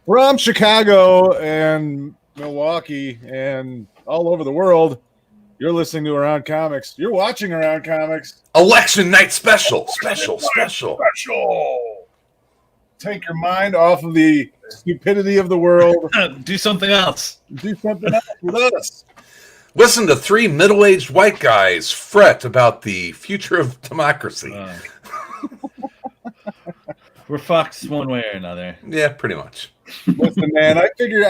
From Chicago and Milwaukee and all over the world, you're listening to Around Comics. You're watching Around Comics. Election night special. Take your mind off of the stupidity of the world. Do something else. Do something else with us. Listen to three middle-aged white guys fret about the future of democracy. We're fucked one way or another. Yeah, pretty much. Listen, man, I figure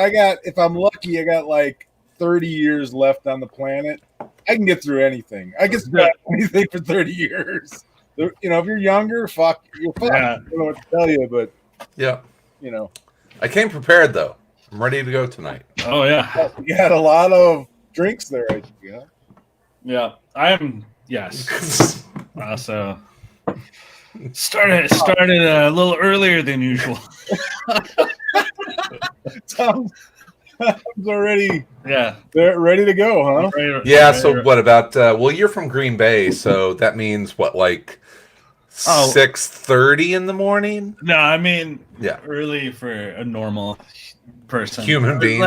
if I'm lucky, I got like 30 years left on the planet. I can get through anything. I can do anything for 30 years. You know, if you're younger, you're fucked. Yeah. I don't know what to tell you, but yeah, you know. I came prepared though. I'm ready to go tonight. Oh yeah. You had a lot of drinks there, I think, yeah. Yeah. Yes. So started a little earlier than usual. Tom's already they're ready to go, huh? Yeah, so what about you're from Green Bay, so that means what, like 6:30 in the morning? No, I mean early for a normal person. Human being.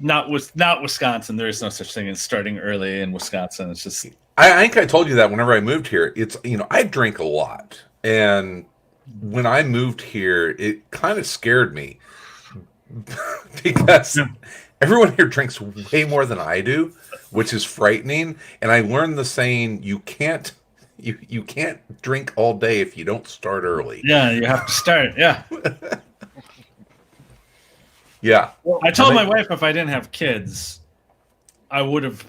Not Wisconsin. There is no such thing as starting early in Wisconsin. It's just I think I told you that whenever I moved here. It's I drink a lot, and when I moved here, it kind of scared me because everyone here drinks way more than I do, which is frightening. And I learned the saying: you can't drink all day if you don't start early. Yeah, you have to start. Yeah. Yeah. I told my wife if I didn't have kids, I would have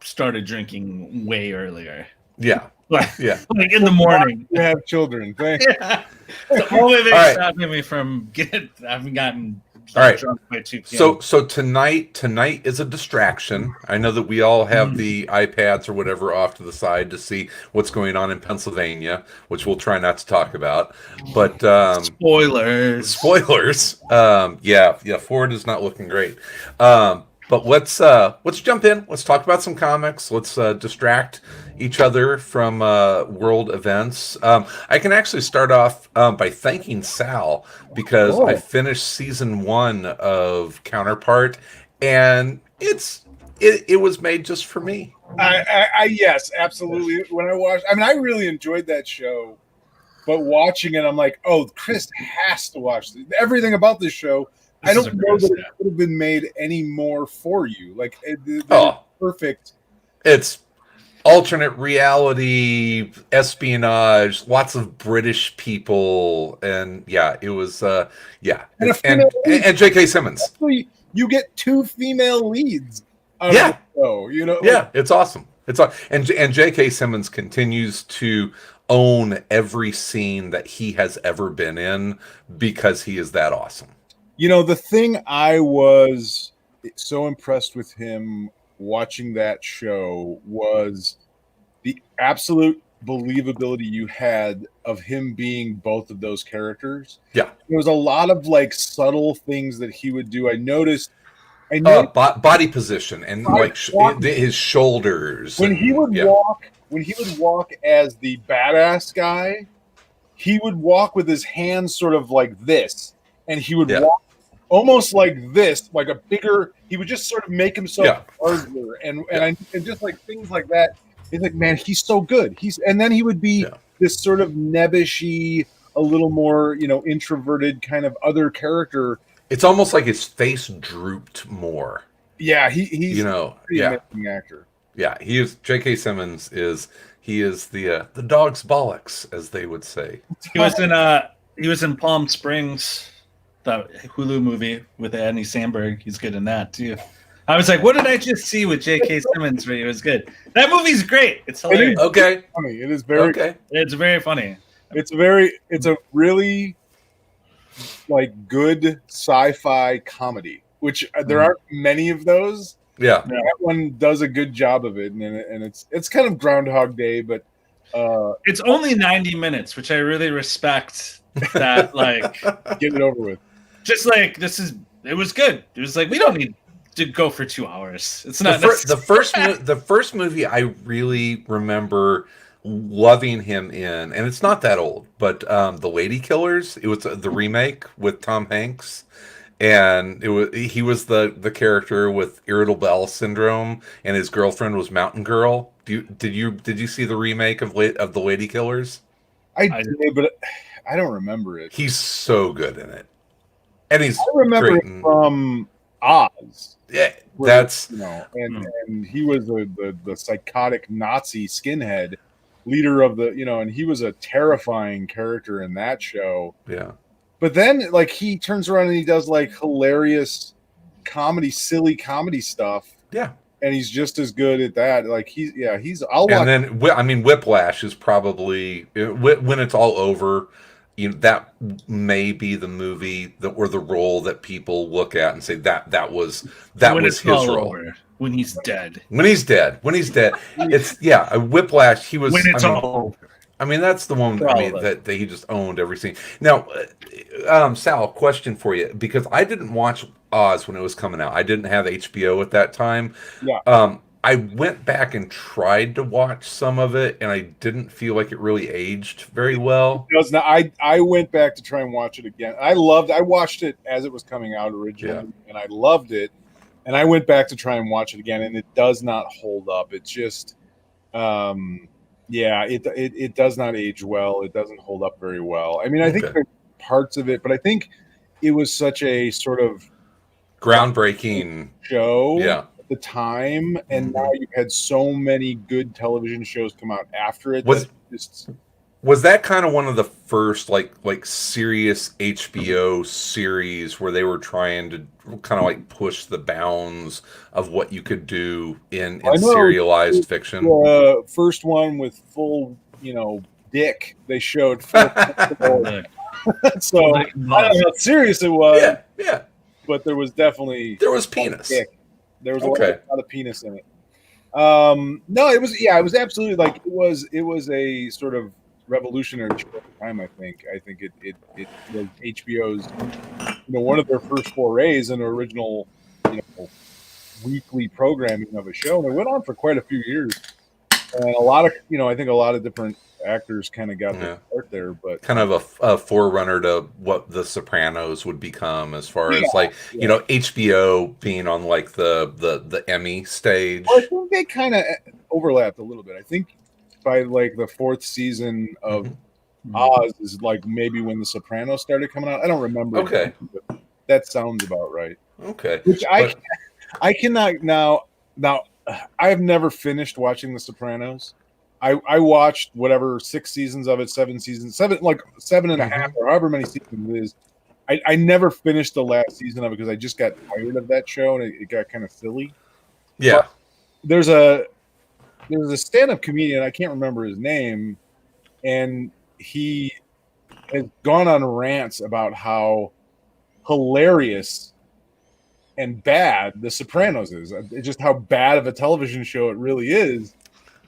started drinking way earlier. Yeah. Like in the morning. You have children. Yeah. The only thing stopping me from having gotten drunk by 2 p.m. So tonight is a distraction. I know that we all have the iPads or whatever off to the side to see what's going on in Pennsylvania, which we'll try not to talk about. But spoilers. Ford is not looking great. But let's jump in. Let's talk about some comics. Let's distract each other from world events. I can actually start off by thanking Sal because I finished season 1 of Counterpart, and it was made just for me. Yes, absolutely. When I watched, I really enjoyed that show, but watching it, I'm like, oh, Chris has to watch this. Everything about this show. I don't know that it could have been made any more for you. Like, perfect. It's alternate reality, espionage, lots of British people, and it was and J.K. Simmons. You get 2 female leads. It's awesome. And J.K. Simmons continues to own every scene that he has ever been in because he is that awesome. You know, the thing I was so impressed with him watching that show was the absolute believability you had of him being both of those characters. Yeah. There was a lot of like subtle things that he would do. I noticed body position and his shoulders. When he would walk as the badass guy, he would walk with his hands sort of like this, and he would walk almost like this, like a bigger. He would just sort of make himself larger, and just like things like that. It's like, man, he's so good. And then he would be this sort of nebbishy, a little more, introverted kind of other character. It's almost like his face drooped more. Yeah, he's pretty amazing actor. Yeah, he is. J.K. Simmons is the dog's bollocks, as they would say. He was in Palm Springs, the Hulu movie with Andy Samberg. He's good in that too. I was like, what did I just see with J.K. Simmons? It was good. That movie's great. It's hilarious. Funny. It is very. Okay. It's very funny. It's a really like good sci-fi comedy, which there aren't many of those. Yeah, that one does a good job of it, and it's kind of Groundhog Day, but it's only 90 minutes, which I really respect. That like get it over with. Just like it was good. It was like we don't need to go for 2 hours. It's not the first movie I really remember loving him in, and it's not that old, but The Lady Killers. It was the remake with Tom Hanks, and he was the character with irritable bowel syndrome, and his girlfriend was Mountain Girl. Did you see the remake of The Lady Killers? I did, but I don't remember it. He's so good in it, and he's I remember great it from Oz. Yeah, where, that's and he was the psychotic Nazi skinhead leader of the and he was a terrifying character in that show. yeah. But then like he turns around and he does like hilarious comedy, silly comedy stuff. Yeah. And he's just as good at that. Like I'll watch. And then I mean, Whiplash is probably when it's all over. That may be the movie or the role that people look at and say that was his role. Over, when he's dead. When he's dead. It's a Whiplash. He was. When it's all over. I mean, that's the one. I mean, that he just owned every scene. Now, Sal, question for you, because I didn't watch Oz when it was coming out. I didn't have HBO at that time. Yeah. I went back and tried to watch some of it, and I didn't feel like it really aged very well. It does not. I went back to try and watch it again. I watched it as it was coming out originally, and I loved it. And I went back to try and watch it again, and it does not hold up. It's just, it does not age well. It doesn't hold up very well. I mean, I think there's parts of it, but I think it was such a sort of groundbreaking show at the time, and now you've had so many good television shows come out after it. Was that kind of one of the first like serious HBO series where they were trying to kind of like push the bounds of what you could do in serialized fiction? The first one with full, dick they showed. So I don't know how serious it was. Yeah. But there was penis. Dick. There was a lot of penis in it. No, it was absolutely like it was a sort of revolutionary show at the time. I think it was HBO's one of their first forays into original weekly programming of a show, and it went on for quite a few years, and a lot of I think a lot of different actors kind of got their start there, but kind of a forerunner to what The Sopranos would become, as far as HBO being on like the Emmy stage. Well, I think they kind of overlapped a little bit. I think by like the fourth season of Oz is like maybe when The Sopranos started coming out. I don't remember. Okay, but that sounds about right. Okay, which I cannot now. I have never finished watching The Sopranos. I watched whatever 6 seasons of it, 7 seasons, 7 and a half or however many seasons it is. I never finished the last season of it because I just got tired of that show and it got kind of silly. Yeah. But there's a stand-up comedian, I can't remember his name, and he has gone on rants about how hilarious and bad The Sopranos is. Just how bad of a television show it really is.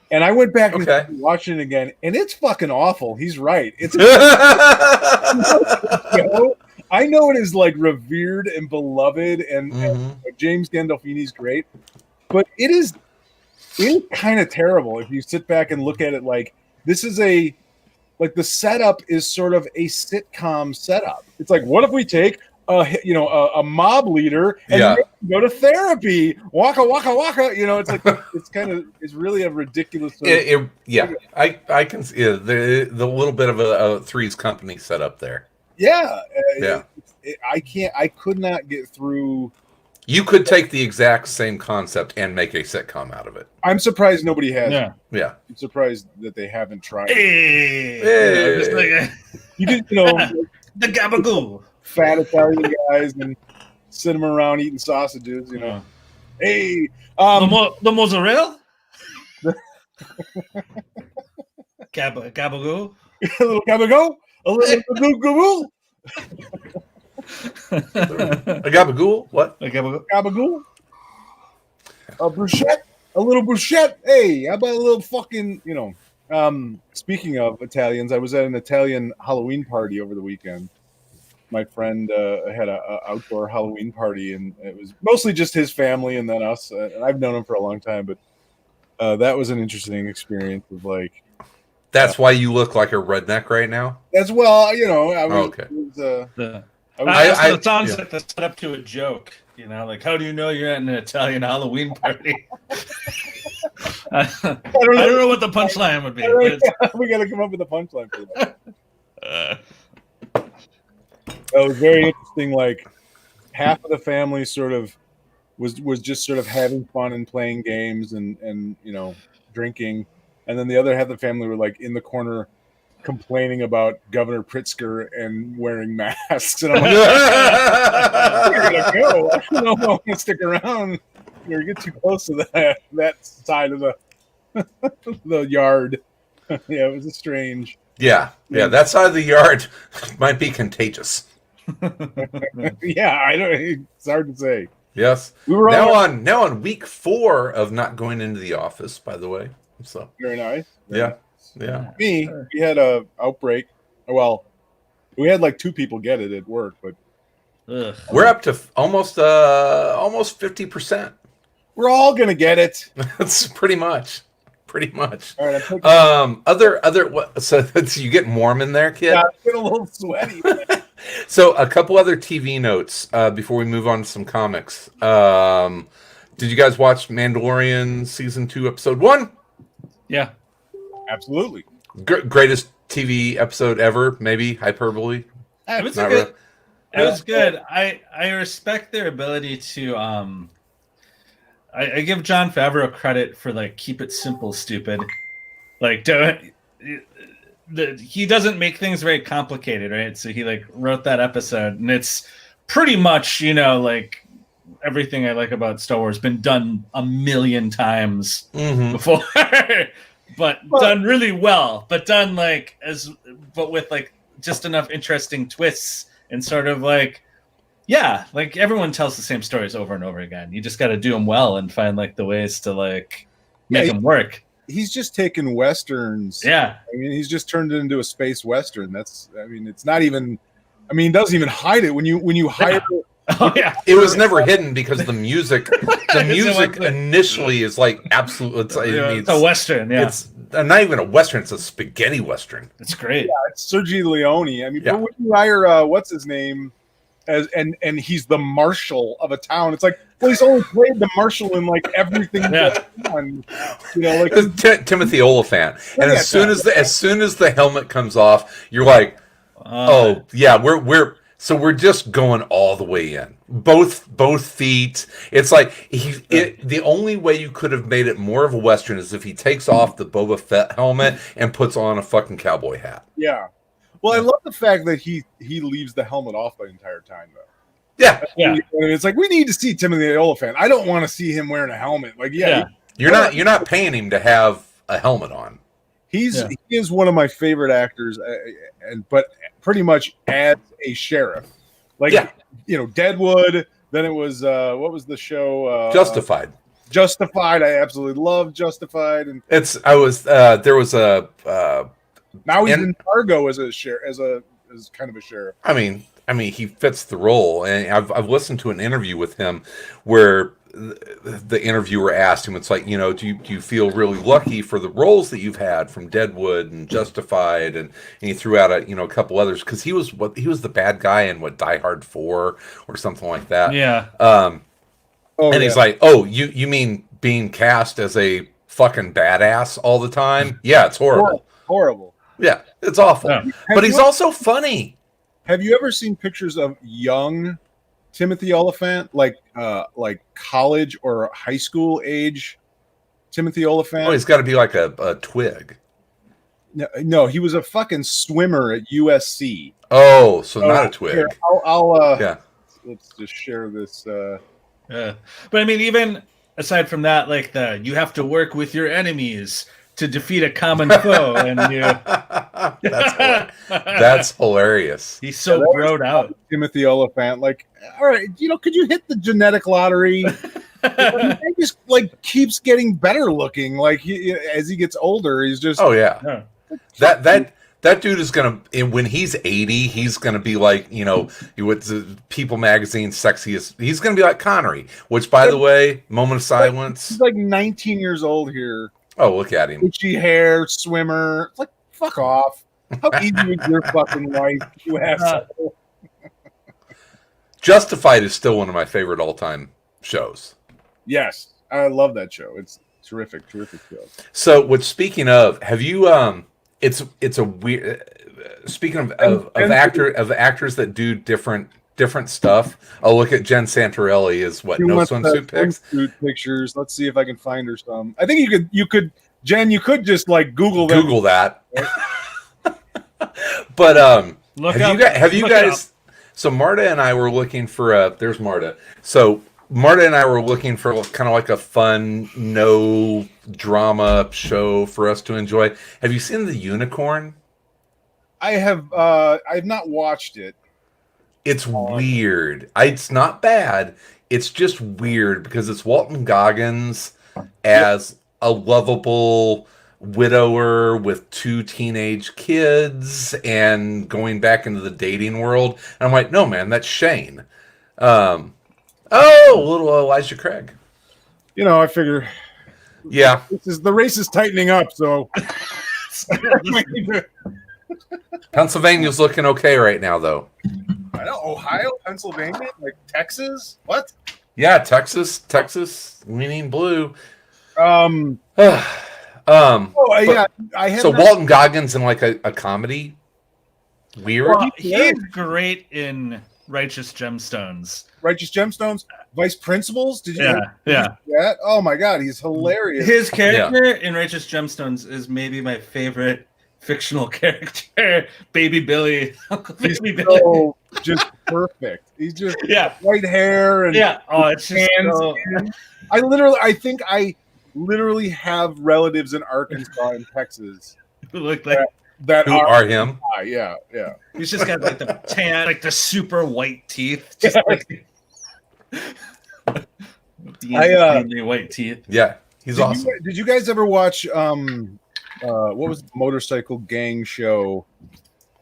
And I went back and watched it again, and it's fucking awful. He's right. It's I know it is like revered and beloved, and James Gandolfini's great, but it is kind of terrible if you sit back and look at it. Like this is the setup is sort of a sitcom setup. It's like, what if we take a mob leader and go to therapy, waka waka waka. It's like it's really a ridiculous. I can see the little bit of a Three's Company set up there. I could not get through. You could take the exact same concept and make a sitcom out of it. I'm surprised nobody has. Yeah. I'm surprised that they haven't tried. Hey. You did, the gabagoo. Fat Italian guys and sit them around eating sausages, Hey, the mozzarella, gabagoo, a little gabagoo, a little gabagoo, a gabagool. What? A gabagoo, gabagoo, a bruschetta, a little bruschetta. Hey, how about a little fucking, Speaking of Italians, I was at an Italian Halloween party over the weekend. My friend had an outdoor Halloween party, and it was mostly just his family and then us. And I've known him for a long time, but that was an interesting experience of like That's why you look like a redneck right now. As well, you know. I was, Okay. It sounds like the setup to a joke. You know, like, how do you know you're at an Italian Halloween party? I don't know what the punchline would be. We got to come up with a punchline for that. It was very interesting. Like, half of the family sort of was just sort of having fun and playing games and you know, drinking, and then the other half of the family were like in the corner complaining about Governor Pritzker and wearing masks. And I'm like, you're gonna go. I don't want to stick around. You get too close to that side of the yard. Yeah, it was a strange. Yeah, that side of the yard might be contagious. Yeah, I don't. It's hard to say. Yes. We were now on week 4 of not going into the office. By the way, so very nice. Yeah. We had a outbreak. Well, we had like 2 people get it at work, but we're up to almost 50%. We're all gonna get it. That's pretty much. All right, other what? So you get warm in there, kid. Yeah, I'm getting a little sweaty. So a couple other TV notes before we move on to some comics. Did you guys watch Mandalorian season 2 episode 1? Yeah, absolutely. Greatest TV episode ever? Maybe hyperbole. It was good. It was good. I respect their ability to. I give Jon Favreau credit for like keep it simple, stupid. Like he doesn't make things very complicated, right? So he like wrote that episode, and it's pretty much, you know, like everything I like about Star Wars been done a million times before, but done really well. But done but with like just enough interesting twists and sort of like. Yeah, like everyone tells the same stories over and over again. You just got to do them well and find like the ways to like make them work. He's just taken westerns. Yeah, I mean, he's just turned it into a space western. It's not even. I mean, he doesn't even hide it when you hire. Oh yeah, it was never hidden because the music initially is like absolute. It's a western. Yeah, it's not even a western. It's a spaghetti western. It's great. Yeah, it's Sergio Leone. I mean, but when you hire what's his name? And he's the marshal of a town. It's like, well, he's only played the marshal in like everything. Done, you know, like Timothy Oliphant. And as soon as the helmet comes off, you're like, oh yeah, we're just going all the way in. Both feet. It's like the only way you could have made it more of a western is if he takes off the Boba Fett helmet and puts on a fucking cowboy hat. Yeah. Well, I love the fact that he leaves the helmet off the entire time, though. Yeah. It's like we need to see Timothy Oliphant. I don't want to see him wearing a helmet. Like, you're not paying him to have a helmet on. He is one of my favorite actors, but pretty much as a sheriff. Like, you know, Deadwood. Then it was what was the show? Justified. Justified. I absolutely love Justified. And there was a. Now he's in Fargo as kind of a sheriff. I mean, he fits the role, and I've listened to an interview with him where the interviewer asked him, "It's like, you know, do you feel really lucky for the roles that you've had from Deadwood and Justified?" And he threw out a couple others because he was the bad guy in Die Hard 4 or something like that. Yeah. He's like, "Oh, you mean being cast as a fucking badass all the time? Yeah, it's horrible. Horrible. Yeah, it's awful. Yeah. But he's also funny. Have you ever seen pictures of young Timothy Oliphant, like college or high school age Timothy Oliphant? Oh, he's got to be like a twig. No, he was a fucking swimmer at USC. Oh, so not a twig. Here, I'll let's just share this. Yeah, but I mean, even aside from that, like you have to work with your enemies to defeat a common foe, and that's hilarious. He's so grown out. Timothy Oliphant, like, all right, could you hit the genetic lottery? He just like keeps getting better looking. Like as he gets older, he's just that dude is gonna, when he's 80, he's gonna be like, with the People magazine sexiest. He's gonna be like Connery, which, by the way, moment of silence. He's like 19 years old here. Oh, look at him. Itchy hair, swimmer. It's like, Fuck off. How easy is your fucking life, you asshole? Justified is still one of my favorite all-time shows. Yes, I love that show. It's terrific show. So, what? Speaking of, have you? It's a weird. Speaking of actors that do different stuff. I'll look at Jen Santorelli as what, no swimsuit pics. Swimsuit pictures. Let's see if I can find her some. I think you could Jen. You could just like Google that. But have you guys? So Marta and I were looking for there's Marta. So Marta and I were looking for kind of like a fun, no drama show for us to enjoy. Have you seen The Unicorn? I have. I've not watched it. It's weird. It's not bad. It's just weird because it's Walton Goggins as a lovable widower with 2 teenage kids and going back into the dating world. And I'm like, no, man, that's Shane. Little Elijah Craig. I figure. Yeah, the race is tightening up, so Pennsylvania's looking okay right now, though. I know, Ohio, Pennsylvania, like Texas. What? Yeah, Texas, leaning blue. Yeah. I had Walton Goggins in like a comedy. Weird. Well, he's great in Righteous Gemstones. Vice Principals. Did you? Yeah. That? Oh my God, he's hilarious. His character in Righteous Gemstones is maybe my favorite fictional character. Baby Billy, Uncle Baby Billy. So just perfect. He's just white hair and it's just so... I think I literally have relatives in Arkansas and Texas who look like who are him. Yeah. He's just got like the tan, like the super white teeth. Just like white teeth. Yeah, he's awesome. Did you guys ever watch what was the motorcycle gang show?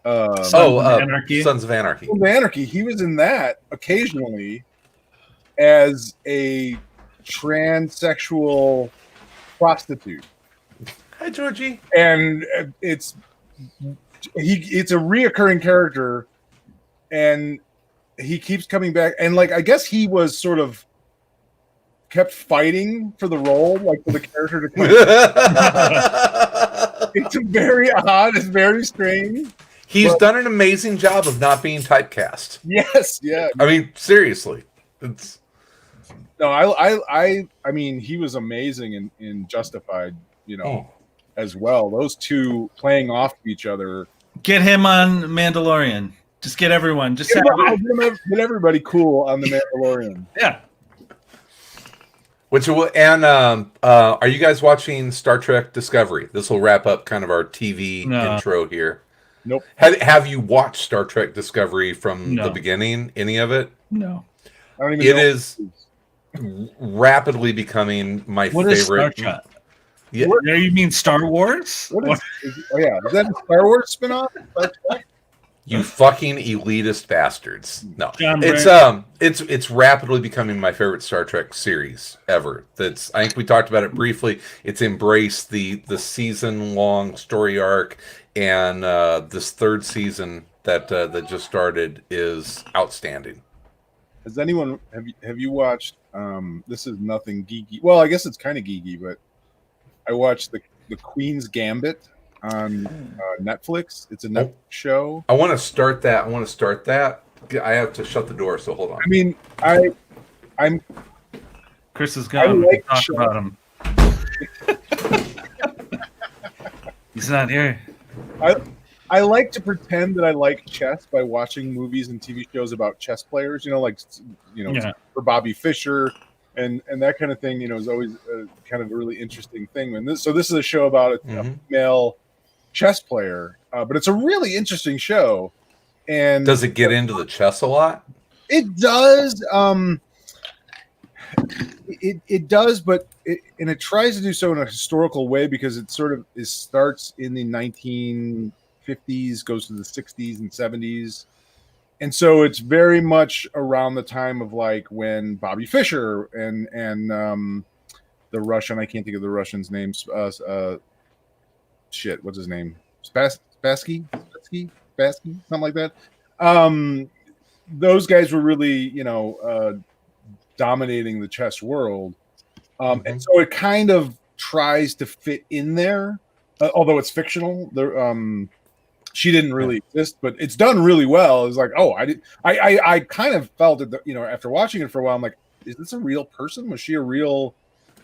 Sons of Anarchy. Sons of Anarchy. Sons of Anarchy. He was in that occasionally as a transsexual prostitute. Hi, Georgie. And it's a reoccurring character, and he keeps coming back. And like, I guess he was sort of kept fighting for the role, like for the character to come. It's very odd. It's very strange. He's done an amazing job of not being typecast. Yes, yeah. I mean, seriously, it's. No, I mean, he was amazing in Justified, as well. Those two playing off each other. Get him on Mandalorian. Just get everyone. Just get everybody cool on the Mandalorian. Yeah. Are you guys watching Star Trek Discovery? This will wrap up kind of our TV intro here. Nope. Have you watched Star Trek Discovery from the beginning? Any of it? No. I don't even know. It is rapidly becoming my favorite. Is Star Trek? Yeah. You mean Star Wars? Is that a Star Wars spinoff? You fucking elitist bastards! No, John it's rapidly becoming my favorite Star Trek series ever. I think we talked about it briefly. It's embraced the season-long story arc, and this third season that just started is outstanding. Has anyone have you watched? This is nothing geeky. Well, I guess it's kind of geeky, but I watched the Queen's Gambit on Netflix. It's a Netflix show. I want to start that. I have to shut the door, so hold on. I mean, I'm. Chris is gone. We can talk about him. He's not here. I like to pretend that I like chess by watching movies and TV shows about chess players. For Bobby Fischer and that kind of thing. Is always kind of a really interesting thing. And this is a show about a female chess player, but it's a really interesting show. And does it get into the chess a lot? It does. It does, but it tries to do so in a historical way because it starts in the 1950s, goes to the 60s and 70s. And so it's very much around the time of like when Bobby Fischer and the Russian, I can't think of the Russian's name. What's his name? Spassky, something like that. Those guys were really, dominating the chess world. And so it kind of tries to fit in there, although it's fictional. She didn't really exist, but it's done really well. It's like, I kind of felt it, after watching it for a while, I'm like, is this a real person? Was she a real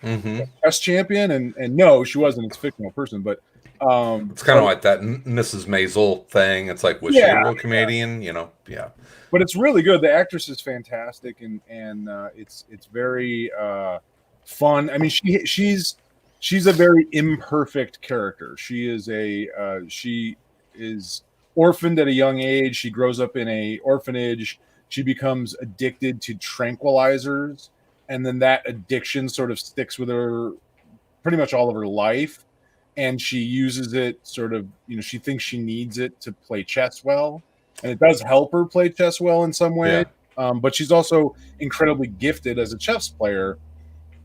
chess champion? And no, she wasn't. It's a fictional person, but it's kind of like that Mrs. Maisel thing. It's like, was she a real comedian? Yeah. But it's really good. The actress is fantastic, and it's very fun. I mean, she's a very imperfect character. She is orphaned at a young age. She grows up in a orphanage. She becomes addicted to tranquilizers, and then that addiction sort of sticks with her pretty much all of her life. And she uses it sort of, she thinks she needs it to play chess well. And it does help her play chess well in some way. Yeah. But she's also incredibly gifted as a chess player.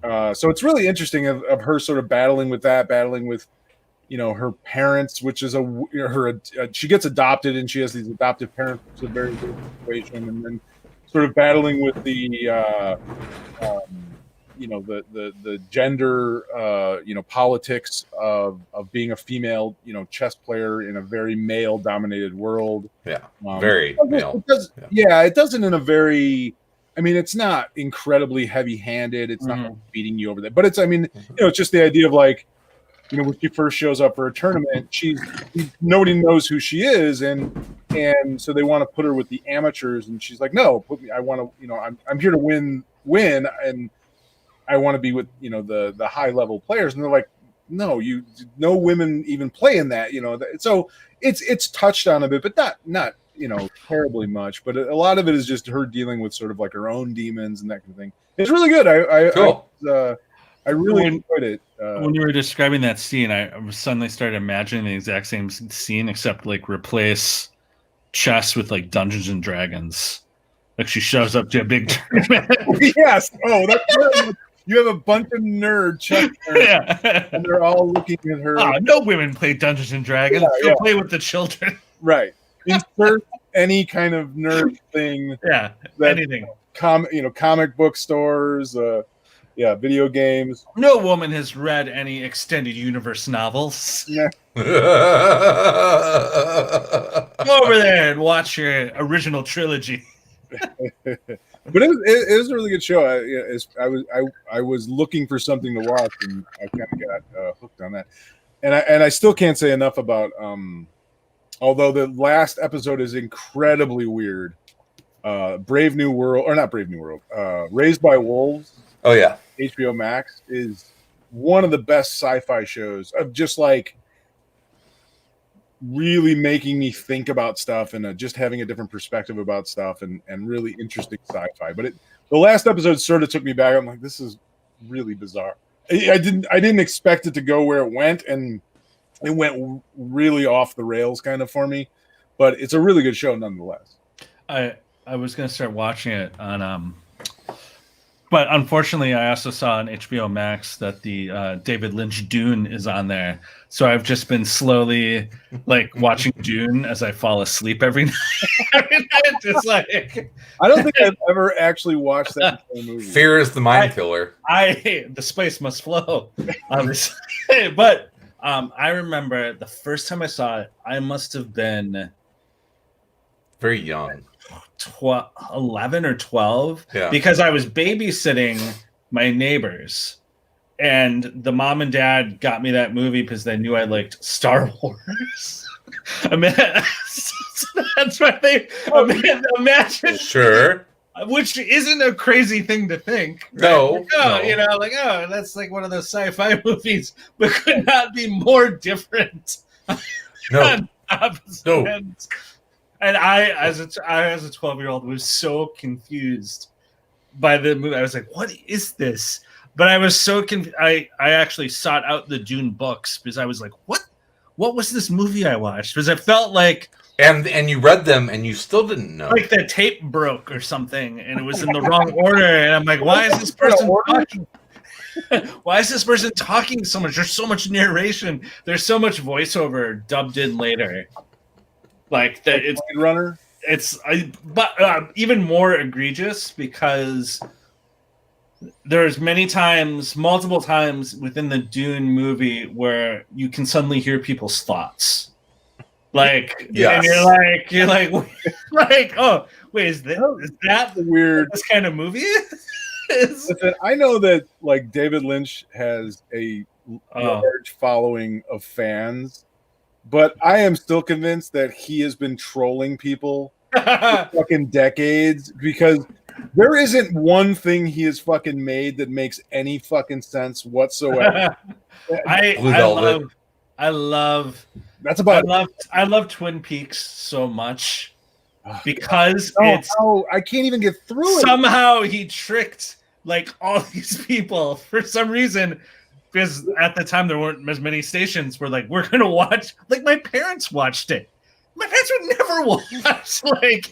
So it's really interesting of her sort of battling with, her parents, which is she gets adopted, and she has these adoptive parents. It's a very good situation. And then sort of battling with the gender, politics of being a female, chess player in a very male dominated world. Yeah. Very male. It doesn't in a very, it's not incredibly heavy handed. It's not beating you over there, but it's, it's just the idea of like, when she first shows up for a tournament, nobody knows who she is. And so they want to put her with the amateurs, and she's like, no, put me, I want to, I'm here to win. And I want to be with, the high level players. And they're like, no women even play in that, so it's touched on a bit, but not, terribly much, but a lot of it is just her dealing with sort of like her own demons and that kind of thing. It's really good. I really enjoyed it. When you were describing that scene, I suddenly started imagining the exact same scene, except like replace chess with like Dungeons and Dragons. Like she shows up to a big tournament. Yes. Oh, that's right. You have a bunch of nerd chess nerds, and they're all looking at her. No women play Dungeons and Dragons. She'll play with the children. Right. Insert any kind of nerd thing. Yeah. Anything. Comic book stores. Video games. No woman has read any extended universe novels. Yeah. Go over there and watch your original trilogy. But it was a really good show. I was looking for something to watch, and I kind of got hooked on that. And I still can't say enough about. Although the last episode is incredibly weird. Brave New World, or not Brave New World. Raised by Wolves. Oh yeah. HBO Max is one of the best sci-fi shows of just like really making me think about stuff and just having a different perspective about stuff and really interesting sci-fi. But the last episode sort of took me back. I'm like, this is really bizarre. I didn't expect it to go where it went, and it went really off the rails kind of for me. But it's a really good show nonetheless. I was going to start watching it on but unfortunately, I also saw on HBO Max that the David Lynch Dune is on there. So I've just been slowly like watching Dune as I fall asleep every night. Just like I don't think I've ever actually watched that movie. Fear is the mind killer. The space must flow, obviously. But I remember the first time I saw it, I must have been very young. 11 or 12 yeah. Because I was babysitting my neighbors, and the mom and dad got me that movie because they knew I liked Star Wars. That's why they imagine. Sure. Which isn't a crazy thing to think. Right? No, no. That's like one of those sci-fi movies, but could not be more different. No. And I, as a 12-year-old, was so confused by the movie. I was like, "What is this?" But I was so confused. I actually sought out the Dune books because I was like, "What was this movie I watched?" Because it felt like, and you read them and you still didn't know, like the tape broke or something, and it was in the wrong order. And I'm like, "Why is this person watching?" Why is this person talking so much? There's so much narration. There's so much voiceover dubbed in later. Like that, Blade Runner. But even more egregious because there's multiple times within the Dune movie where you can suddenly hear people's thoughts. Like, yes. And you're like, oh, wait, is that weird? This kind of movie Listen, I know that like David Lynch has a large following of fans, but I am still convinced that he has been trolling people for fucking decades because there isn't one thing he has fucking made that makes any fucking sense whatsoever. I love that's about I love Twin Peaks so much because I can't even get through it. Somehow he tricked like all these people for some reason, because at the time there weren't as many stations. We're like, we're gonna watch. Like my parents watched it. My parents would never watch. Why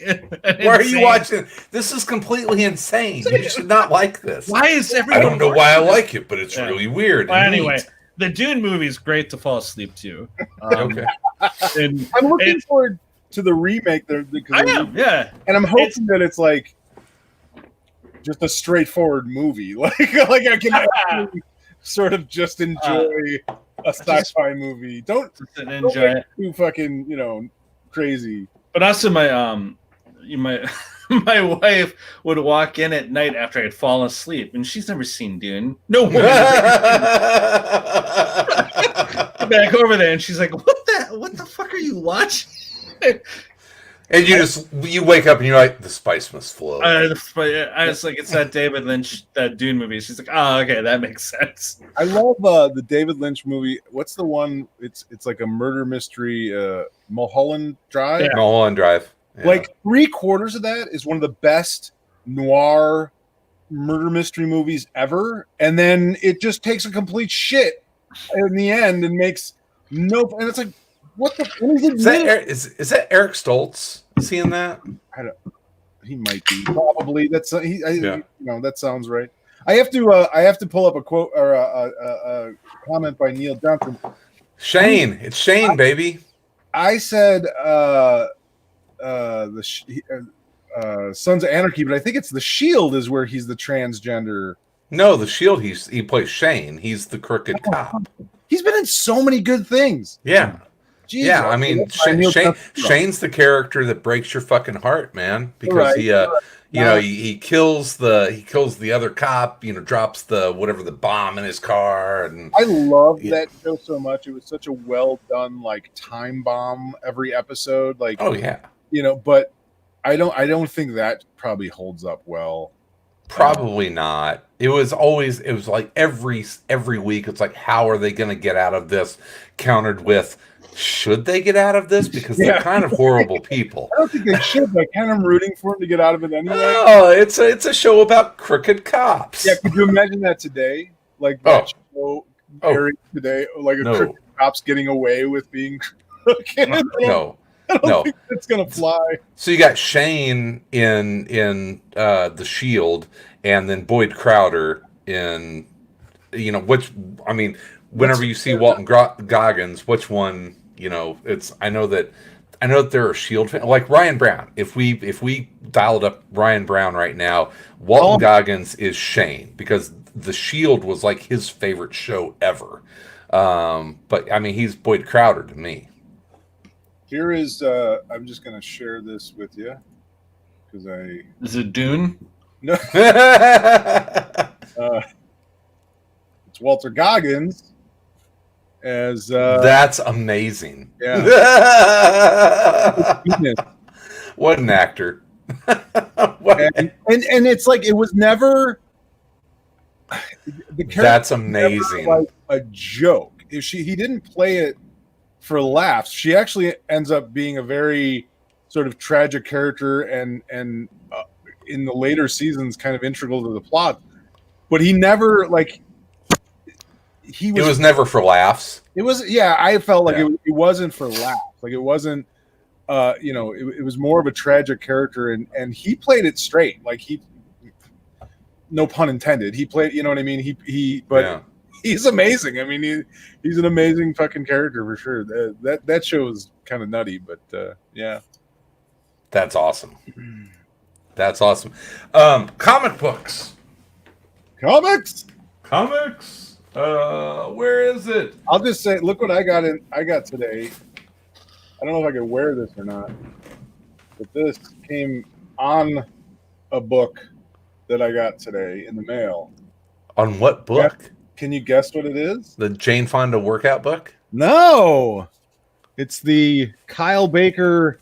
are you watching? This is completely insane. You should not like this. Why is everyone? I don't know why I like it, but it's really weird. Well, anyway, the Dune movie is great to fall asleep to. Okay. And I'm looking forward to the remake. Yeah. And I'm hoping that it's like just a straightforward movie. Like I can actually sort of just enjoy a sci-fi movie. Don't enjoy it too fucking, crazy. But also my my wife would walk in at night after I'd fallen asleep, and she's never seen Dune. No woman. Back over there, and she's like, "What the fuck are you watching?" And you wake up and you're like, the spice must flow. I was like, it's that David Lynch, that Dune movie. She's like, oh, okay, that makes sense. I love the David Lynch movie. What's the one? It's like a murder mystery. Mulholland Drive. Yeah. Mulholland Drive. Yeah. Like 3/4 of that is one of the best noir murder mystery movies ever, and then it just takes a complete shit in the end and makes no. And it's like, what the? Is that Eric Stoltz? Is he in that? He might be. Probably. That sounds right. I have to pull up a quote or a comment by Neil Johnson. Shane, it's Shane, baby. I said Sons of Anarchy, but I think it's The Shield is where he's the transgender. No, The Shield. He plays Shane. He's the crooked cop. He's been in so many good things. Yeah. Jesus. Yeah, I mean, Shane's the character that breaks your fucking heart, man, because he kills the other cop, drops the bomb in his car, and I love that show so much. It was such a well done time bomb every episode, but I don't think that probably holds up well. Probably not. It was like every week it's like, how are they going to get out of this? Countered with, should they get out of this? Because they're kind of horrible people. I don't think they should, but I kind of rooting for them to get out of it anyway. Oh, it's a show about crooked cops. Yeah, could you imagine that today? Like that show airing today, like crooked cops getting away with being crooked? No. I don't think it's gonna fly. So you got Shane in The Shield, and then Boyd Crowder in whenever you see Walton Goggins, which one? I know that there are Shield fans like Ryan Brown. If we dialed up Ryan Brown right now, Walton Goggins is Shane because The Shield was like his favorite show ever. But I mean, he's Boyd Crowder to me. Here is I'm just gonna share this with you because is it Dune? No. It's Walter Goggins as that's amazing. Yeah. What an actor. and it's like it was never the character. That's amazing. Never, a joke. He didn't play it for laughs. She actually ends up being a very sort of tragic character and in the later seasons kind of integral to the plot. But he never it was never for laughs. It was I felt like it wasn't for laughs. Like it wasn't it was more of a tragic character and he played it straight. Like no pun intended. He played, you know what I mean? But he's amazing. I mean, he's an amazing fucking character for sure. That show is kind of nutty, but yeah. That's awesome. That's awesome. Comic books. Comics. Where is it? I'll just say, look what I got today. I don't know if I can wear this or not, but this came on a book that I got today in the mail. On what book? Can you guess what it is? The Jane Fonda workout book? No. It's the Kyle Baker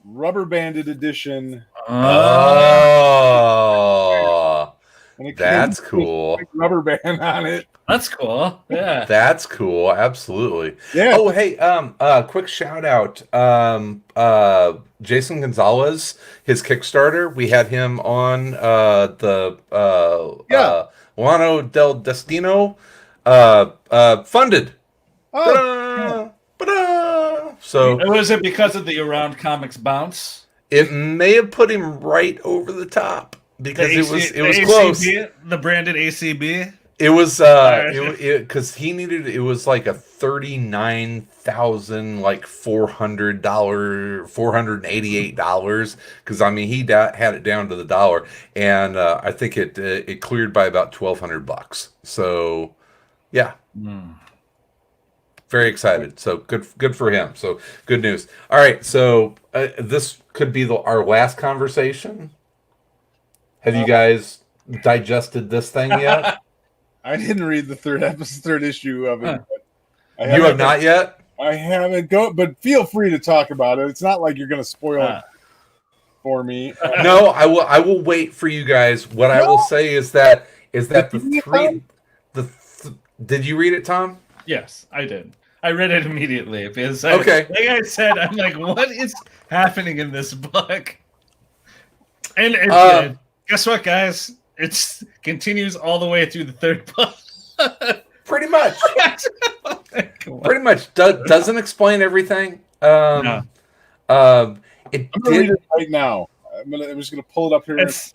rubber banded edition. Oh. That's cool. Rubber band on it. That's cool. Yeah. That's cool. Absolutely. Yeah. Oh, hey, quick shout out. Jason Gonzalez, his Kickstarter. We had him on the Wano del Destino funded. Oh. So was it because of the Around Comics bounce? it may have put him right over the top because it was ACB, close. The branded ACB. It was because he needed it was like a $39,000 like $488 because I mean he had it down to the dollar and I think it cleared by about $1,200. So yeah. Very excited. So good for him. So good news. All right. So this could be our last conversation. Have you guys digested this thing yet? I didn't read the third issue of it. But you have not yet? I haven't but feel free to talk about it. It's not like you're going to spoil it for me. No, I will wait for you guys. What I will say is that did you read it, Tom? Yes, I did. I read it immediately because like I said, I'm like, what is happening in this book? And guess what, guys? It continues all the way through the third book. Pretty much. Pretty much. Doesn't explain everything. I'm gonna read it right now. I'm just gonna pull it up here. It's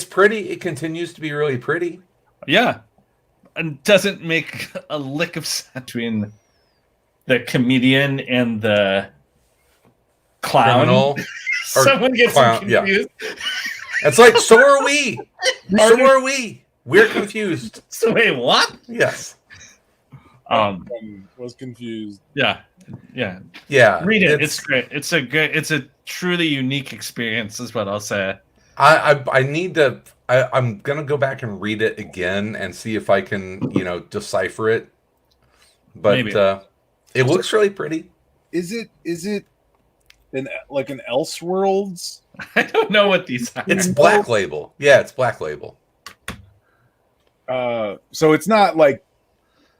pretty. It continues to be really pretty. Yeah, and doesn't make a lick of sense between the comedian and the clown. Criminal. Someone gets confused. Yeah. It's like, so are we. So are we. We're confused. So wait, what? Yes. Was confused. Yeah. Read it. It's great. It's a truly unique experience, is what I'll say. I need to. I'm gonna go back and read it again and see if I can, decipher it. But it looks really pretty. Is it an Elseworlds? I don't know what these are. It's Black Label. Yeah, it's Black Label. So it's not like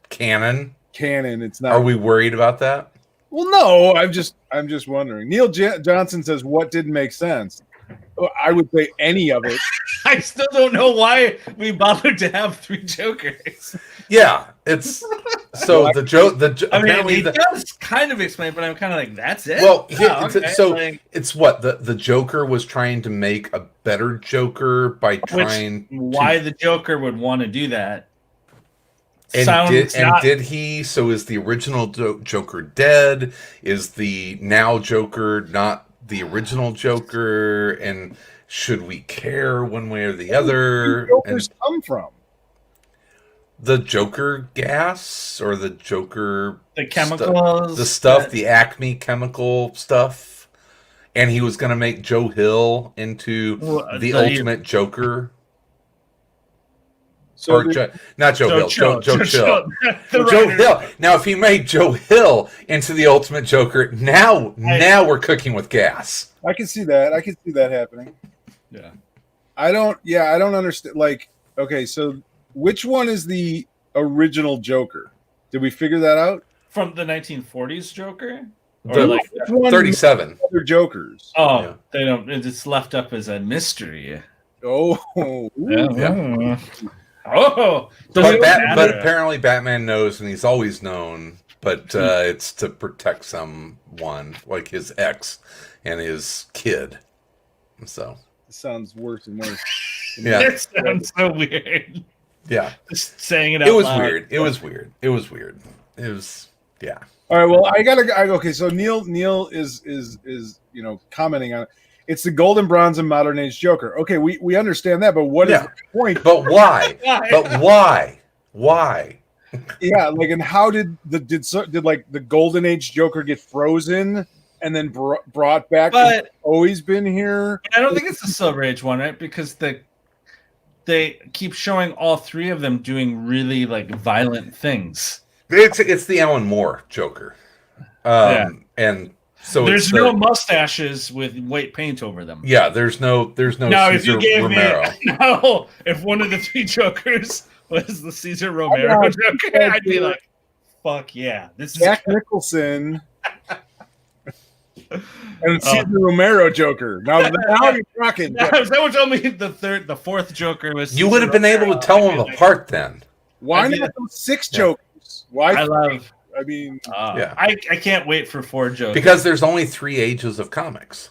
canon. It's not. Are we worried about that? Well, no. I'm just wondering. Neil Johnson says, "What didn't make sense?" I would say any of it. I still don't know why we bothered to have 3 Jokers. Yeah, it's so the joke. I mean, it does kind of explain, but I'm kind of like, that's it. Well, it's what the Joker was trying to make a better Joker by trying. Why the Joker would want to do that? Did he? So is the original Joker dead? Is the now Joker not the original Joker? And should we care one way or the other? Where do Jokers come from? The Joker gas or the Joker... The chemicals? The Acme chemical stuff. And he was going to make Joe Hill into the ultimate Joker. So not Joe Hill, Joe Chill. Joe Hill. Now, if he made Joe Hill into the ultimate Joker, now we're cooking with gas. I can see that. I can see that happening. Yeah. I don't understand. Like, okay, so which one is the original Joker? Did we figure that out? From the 1940s Joker? Or 37. Other Jokers. Oh, yeah. They don't. It's left up as a mystery. Oh. Yeah. Oh. But apparently Batman knows, and he's always known, but it's to protect someone, like his ex and his kid. So. It sounds worse and worse. Yeah. It sounds so weird. Yeah. Just saying it out It was loud. weird. It was weird. It was weird. It was, yeah. All right. Well, okay. So Neil is commenting on it. It's the golden, bronze, and modern age Joker. Okay, we understand that, but what is the point? But why? But why? Why? Yeah, like, and how did like the golden age Joker get frozen and then brought back? But always been here. I don't think it's the Silver Age one, right? Because they keep showing all three of them doing really like violent things. It's the Alan Moore Joker. And so there's no mustaches with white paint over them. Yeah, there's no now, Cesar if you gave Romero. if one of the three Jokers was the Cesar Romero Joker, I'd be like, fuck yeah. This is Jack Nicholson and Cesar Romero Joker. Now you're talking. If someone told me the fourth Joker was You would have been able to tell them apart then. Why not those 6 Jokers? Why? I can't wait for 4 Jokers. Because there's only 3 ages of comics.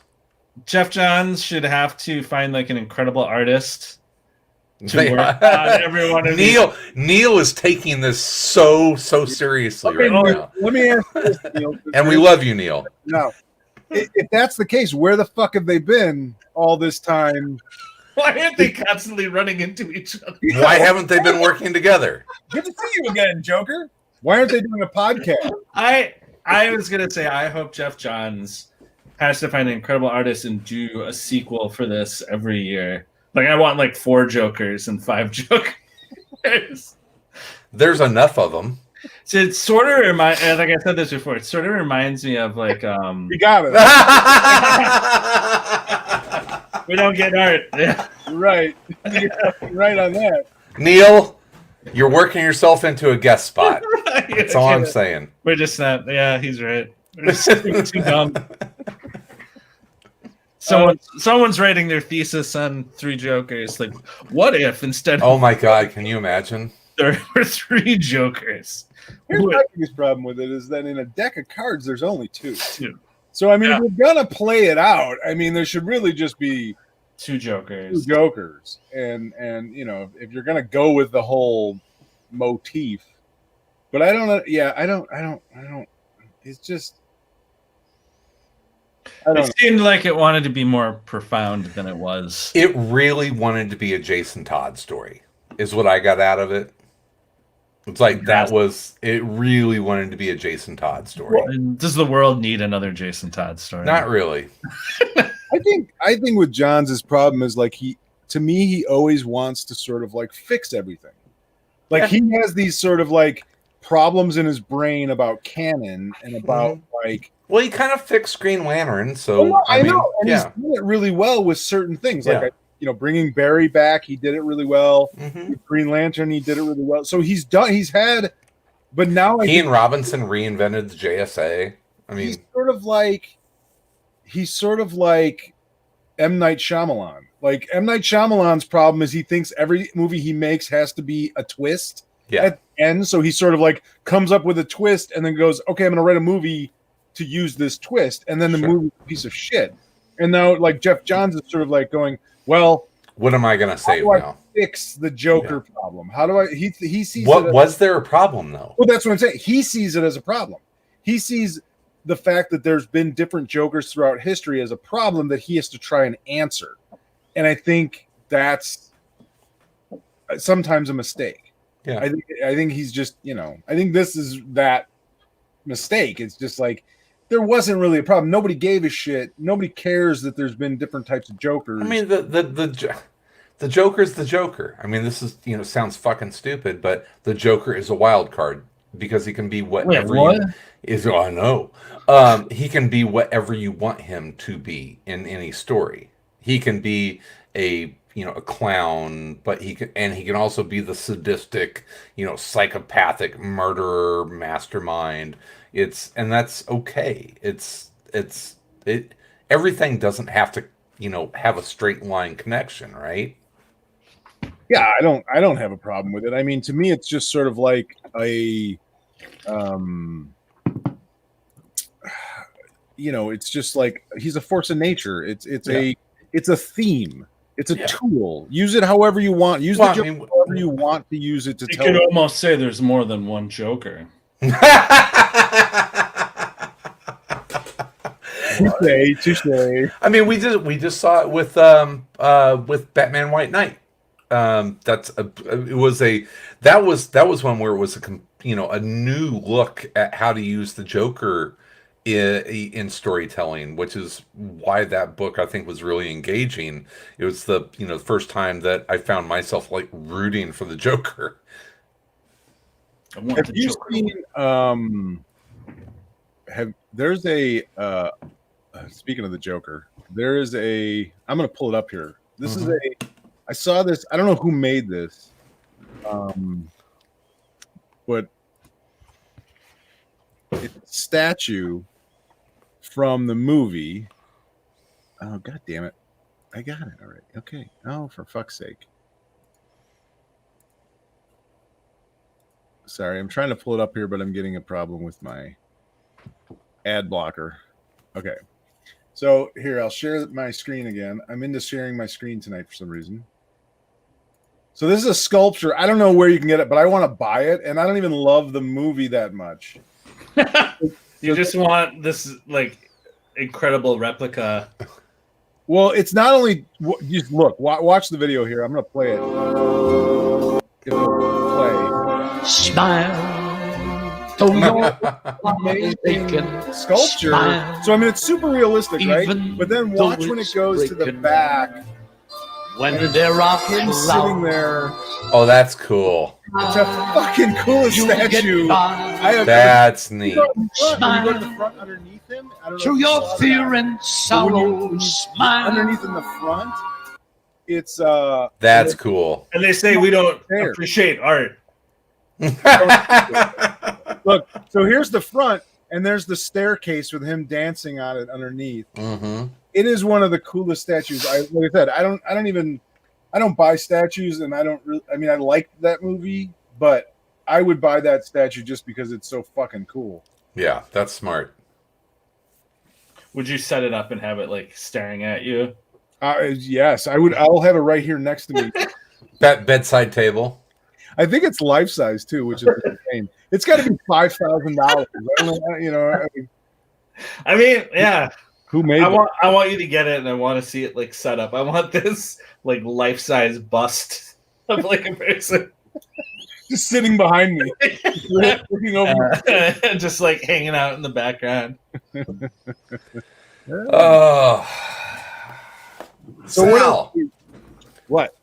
Jeff Johns should have to find like an incredible artist to work on every one of Neil is taking this so seriously right now. Let me ask you this, Neil. And we love you, Neil. No. If that's the case, where the fuck have they been all this time? Why aren't they constantly running into each other? Why haven't they been working together? Good to see you again, Joker. Why aren't they doing a podcast? I was gonna say I hope Jeff Johns has to find an incredible artist and do a sequel for this every year. Like I want like 4 Jokers and 5 Jokers. There's enough of them. So it sort of reminds, like I said this before, it sort of reminds me of like You got it. we don't get art. Yeah. Right. Right on that. Neil, you're working yourself into a guest spot. That's all I'm saying. We're just not. Yeah, he's right. We're just too dumb. Someone's writing their thesis on 3 Jokers. Like, what if instead? Oh my God! Can you imagine? There were 3 Jokers. Here's my biggest problem with it is that in a deck of cards, there's only 2. So I mean, if we're gonna play it out, I mean, there should really just be 2 Jokers. 2 Jokers, and if you're gonna go with the whole motif, but I don't know. Yeah, I don't. It's just. It seemed like it wanted to be more profound than it was. It really wanted to be a Jason Todd story, is what I got out of it. It's like it really wanted to be a Jason Todd story. Well, does the world need another Jason Todd story? Not really. I think with Johns' problem is like he always wants to sort of like fix everything. Like he has these sort of like problems in his brain about canon and about like. Well, he kind of fixed Green Lantern, so I know, and he's doing it really well with certain things, like bringing Barry back, he did it really well. With Green Lantern, he did it really well. So he's had, but now Ian Robinson reinvented the JSA. I mean, he's sort of like M. Night Shyamalan. Like M. Night Shyamalan's problem is he thinks every movie he makes has to be a twist at the end. So he sort of like comes up with a twist and then goes, "Okay, I'm going to write a movie to use this twist," and then the movie's a piece of shit. And now, like Jeff Johns is sort of like going, "Well, what am I going to say now? Fix the Joker problem? How do I?" He sees what was there a problem though? Well, that's what I'm saying. He sees it as a problem. He sees the fact that there's been different Jokers throughout history as a problem that he has to try and answer. And I think that's sometimes a mistake. Yeah, I think he's just I think this is that mistake. It's just like. There wasn't really a problem. Nobody gave a shit. Nobody cares that there's been different types of Jokers. I mean, the Joker's the Joker. I mean, this is sounds fucking stupid, but the Joker is a wild card because he can be whatever I know. He can be whatever you want him to be in any story. He can be a clown, but he can also be the sadistic, psychopathic murderer mastermind. And that's okay. Everything doesn't have to, have a straight line connection, right? Yeah, I don't have a problem with it. I mean, to me, it's just sort of like it's just like he's a force of nature. It's a theme. It's a tool. Use it however you want. Use the Joker however you want to use it to you tell. You could almost say there's more than one Joker. Touche. I mean, we just saw it with Batman White Knight. That was one where it was a new look at how to use the Joker in storytelling, which is why that book I think was really engaging. It was the first time that I found myself like rooting for the Joker. Have you seen there's a speaking of the Joker, there is a, I'm going to pull it up here. This is I saw this, I don't know who made this, but it's a statue from the movie. Oh, God damn it. I got it already. Okay. Oh, for fuck's sake. Sorry, I'm trying to pull it up here, but I'm getting a problem with my ad blocker. Okay. So here, I'll share my screen again. I'm into sharing my screen tonight for some reason. So this is a sculpture. I don't know where you can get it, but I want to buy it, and I don't even love the movie that much. You just want this like incredible replica. Well, it's not only just look. Watch the video here. I'm going to play it. If it'll play. Smile. Amazing sculpture. Smile. So I mean, it's super realistic, right? But then watch when it goes to the back. When they're rocking sitting there. Oh, that's cool. It's a fucking cool statue. That's neat. You go to the front underneath him. I don't know through your fear and sorrow, smile. Underneath in the front, it's that's cool. And they say we don't appreciate art. Look, so here's the front, and there's the staircase with him dancing on it underneath. It is one of the coolest statues. Like I said, I don't buy statues, and I don't really. I mean, I like that movie, but I would buy that statue just because it's so fucking cool. Yeah, that's smart. Would you set it up and have it like staring at you? Yes, I would. I'll have it right here next to me. Bedside table. I think it's life size too, which is insane. It's got to be $5,000. I don't know, I mean, yeah. Who made? I want you to get it, and I want to see it like set up. I want this like life size bust of like a person just sitting behind me, looking over, just like hanging out in the background. Oh, so what?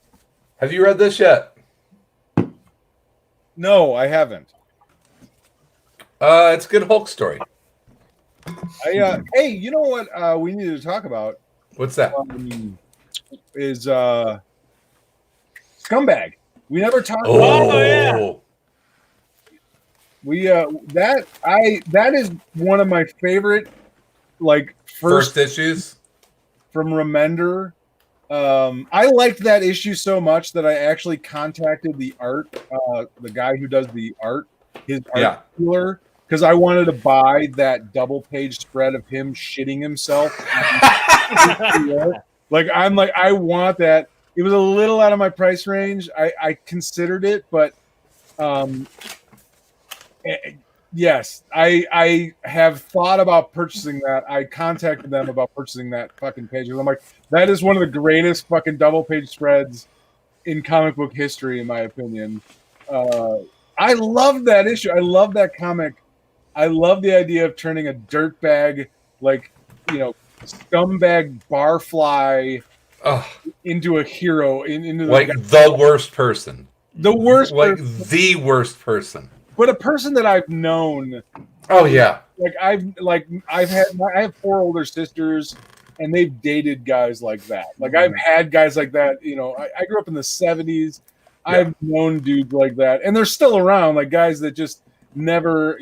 Have you read this yet? No, I haven't. It's a good Hulk story. Hey, you know what we need to talk about? What's that? Is Scumbag. We never talked about. Oh yeah. We that is one of my favorite like first issues from Remender. I liked that issue so much that I actually contacted the guy who does the art, his art dealer, because I wanted to buy that double page spread of him shitting himself. I want that. It was a little out of my price range. I considered it, but yes, I have thought about purchasing that. I contacted them about purchasing that fucking page. I'm like, that is one of the greatest fucking double page spreads in comic book history, in my opinion. I love that issue. I love that comic. I love the idea of turning a dirtbag, scumbag barfly into a hero, into the worst person. The worst, the worst person. But a person that I've known. Oh yeah. I have 4 older sisters, and they've dated guys like that. Like I've had guys like that. I grew up in the 70s. Yeah. I've known dudes like that, and they're still around. Like guys that just never,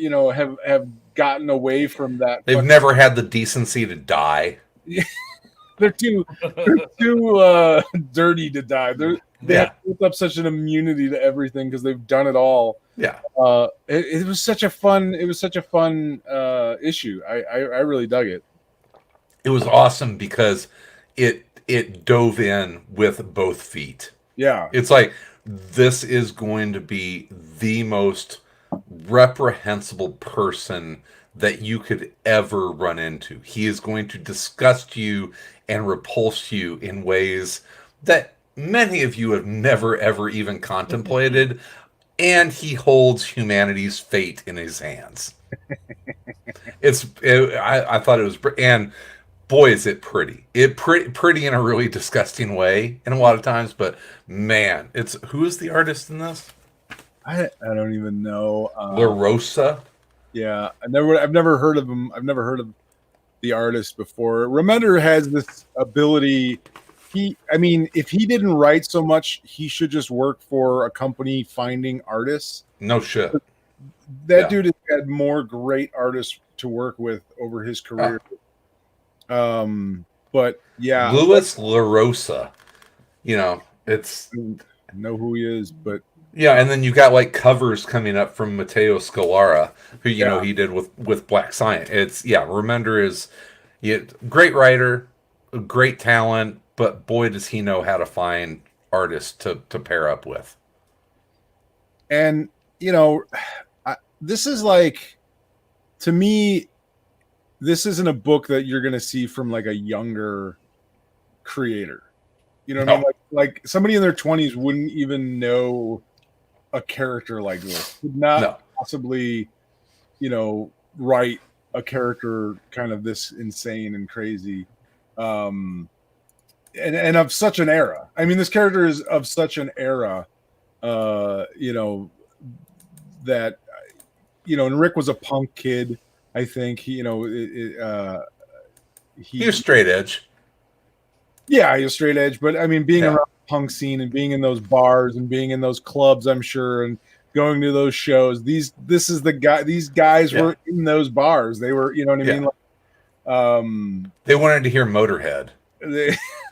have gotten away from that. They've never had the decency to die. They're too dirty to die. They have built up such an immunity to everything because they've done it all. Yeah. It was such a fun issue. I really dug it. It was awesome because it it dove in with both feet. Yeah. It's like, this is going to be the most reprehensible person that you could ever run into. He is going to disgust you and repulse you in ways that many of you have never ever even contemplated, and he holds humanity's fate in his hands. I thought it was, and boy, is it pretty. Pretty in a really disgusting way, in a lot of times. But man, who is the artist in this? I don't even know. La Rosa. Yeah, I've never heard of him. I've never heard of the artist before. Remender has this ability. If he didn't write so much, he should just work for a company finding artists. No shit. That dude has had more great artists to work with over his career. But yeah, Louis La Rosa. It's, I know who he is, but yeah, and then you got like covers coming up from Matteo Scalara, who he did with Black Science. Remender is great writer, great talent, but boy does he know how to find artists to pair up with. And this is like, to me, this isn't a book that you're going to see from like a younger creator. You know what I mean? Like somebody in their 20s wouldn't even know a character like this. Could not possibly, write a character kind of this insane and crazy. And of such an era. I mean, this character is of such an era, that, and Rick was a punk kid. I think he was straight edge. Yeah, he was straight edge. But I mean, being around the punk scene and being in those bars and being in those clubs, I'm sure, and going to those shows. These guys were in those bars. They were, you know what I mean? They wanted to hear Motorhead.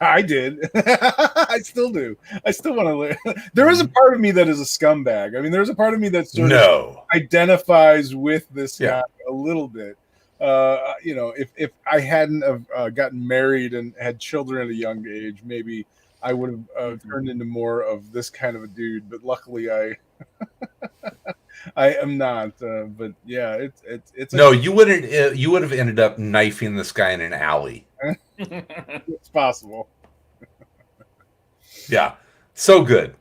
I did. I still do. I still want to live. There is a part of me that is a scumbag. I mean, there's a part of me that sort of identifies with this guy a little bit. If I hadn't have gotten married and had children at a young age, maybe I would have turned into more of this kind of a dude. But luckily, I am not. But yeah, it's no. You wouldn't. You would have ended up knifing this guy in an alley. It's possible. Yeah, so good.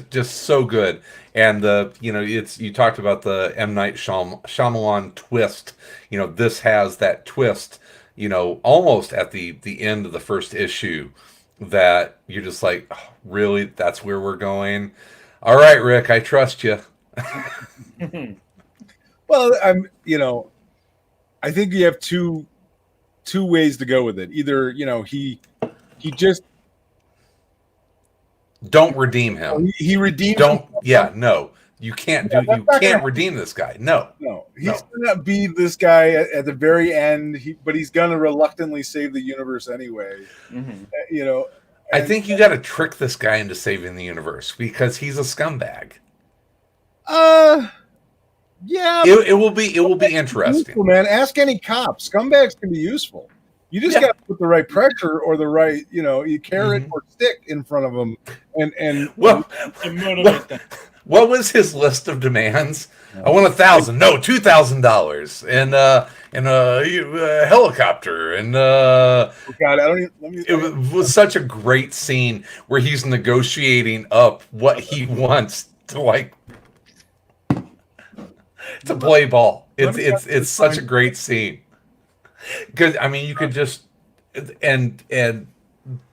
Just so good. And you talked about the M. Night Shyamalan twist. This has that twist. Almost at the end of the first issue, that you're just like, oh, really? That's where we're going. All right, Rick, I trust you. Well, I think you have two ways to go with it. Either he just don't redeem him. He redeems. No, you can't do. You can't redeem this guy. No, he's gonna be this guy at the very end. But he's gonna reluctantly save the universe anyway. Mm-hmm. I think you got to trick this guy into saving the universe because he's a scumbag. Yeah, it will be interesting, useful, man. Ask any cop. Scumbags can be useful. You just got to put the right pressure or the right, carrot or stick in front of them, and motivate them. What was his list of demands? I want $1,000, no, $2,000, and a helicopter, and God, I don't even. It was such a great scene where he's negotiating up what he wants to to play ball. It's such a great scene. Because you could just and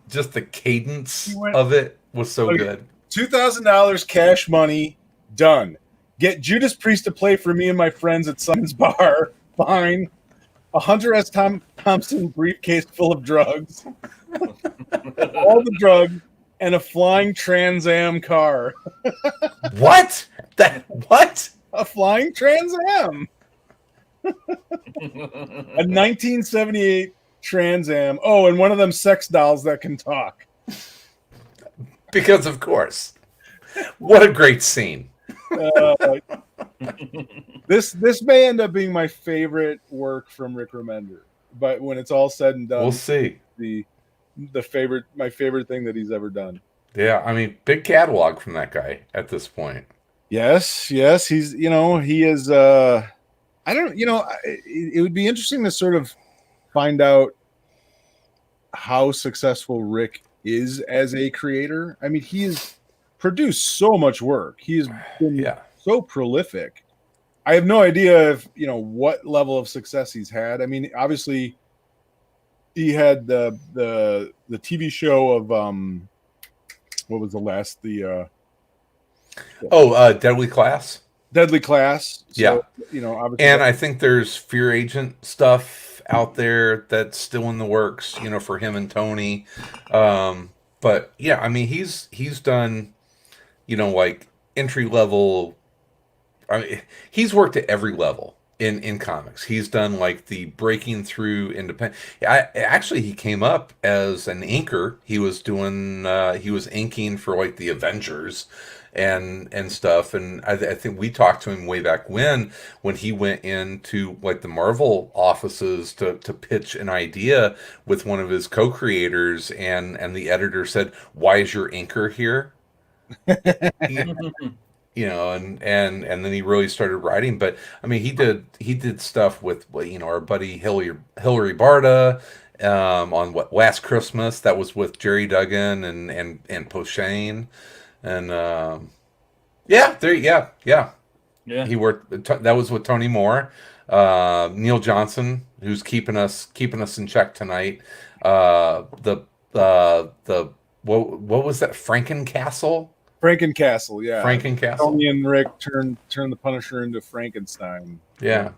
just the cadence of it was so good. $2,000 cash money, done. Get Judas Priest to play for me and my friends at Simon's Bar. Fine. A Hunter S. Thompson briefcase full of drugs, all the drugs, and a flying Trans Am car. What? What? A flying Trans Am. A 1978 Trans Am. Oh, and one of them sex dolls that can talk. Because of course. What a great scene. This may end up being my favorite work from Rick Remender, but when it's all said and done, we'll see. my favorite thing that he's ever done. Yeah, I mean, big catalog from that guy at this point. Yes, he's he is. I don't, it would be interesting to sort of find out how successful Rick is as a creator. I mean, he has produced so much work. He has been so prolific. I have no idea if what level of success he's had. I mean, obviously, he had the TV show of what was the last Deadly Class. Deadly Class. So, yeah, obviously, and I think there's Fear Agent stuff out there that's still in the works, for him and Tony. But yeah, I mean, he's done, like entry level. I mean, he's worked at every level in comics. He's done like the breaking through independent. He came up as an inker. He was doing he was inking for like the Avengers and stuff. And I think we talked to him way back when he went into like the Marvel offices to pitch an idea with one of his co-creators, and the editor said, "Why is your inker here?" And then he really started writing. But I mean, he did stuff with our buddy Hillary Barta on Last Christmas. That was with Jerry Duggan and Poshane, and he worked. That was with Tony Moore, Neil Johnson, who's keeping us in check tonight. What was that? Frankencastle. Frankencastle, yeah. Frankencastle. Tony and Rick turned the Punisher into Frankenstein. Yeah.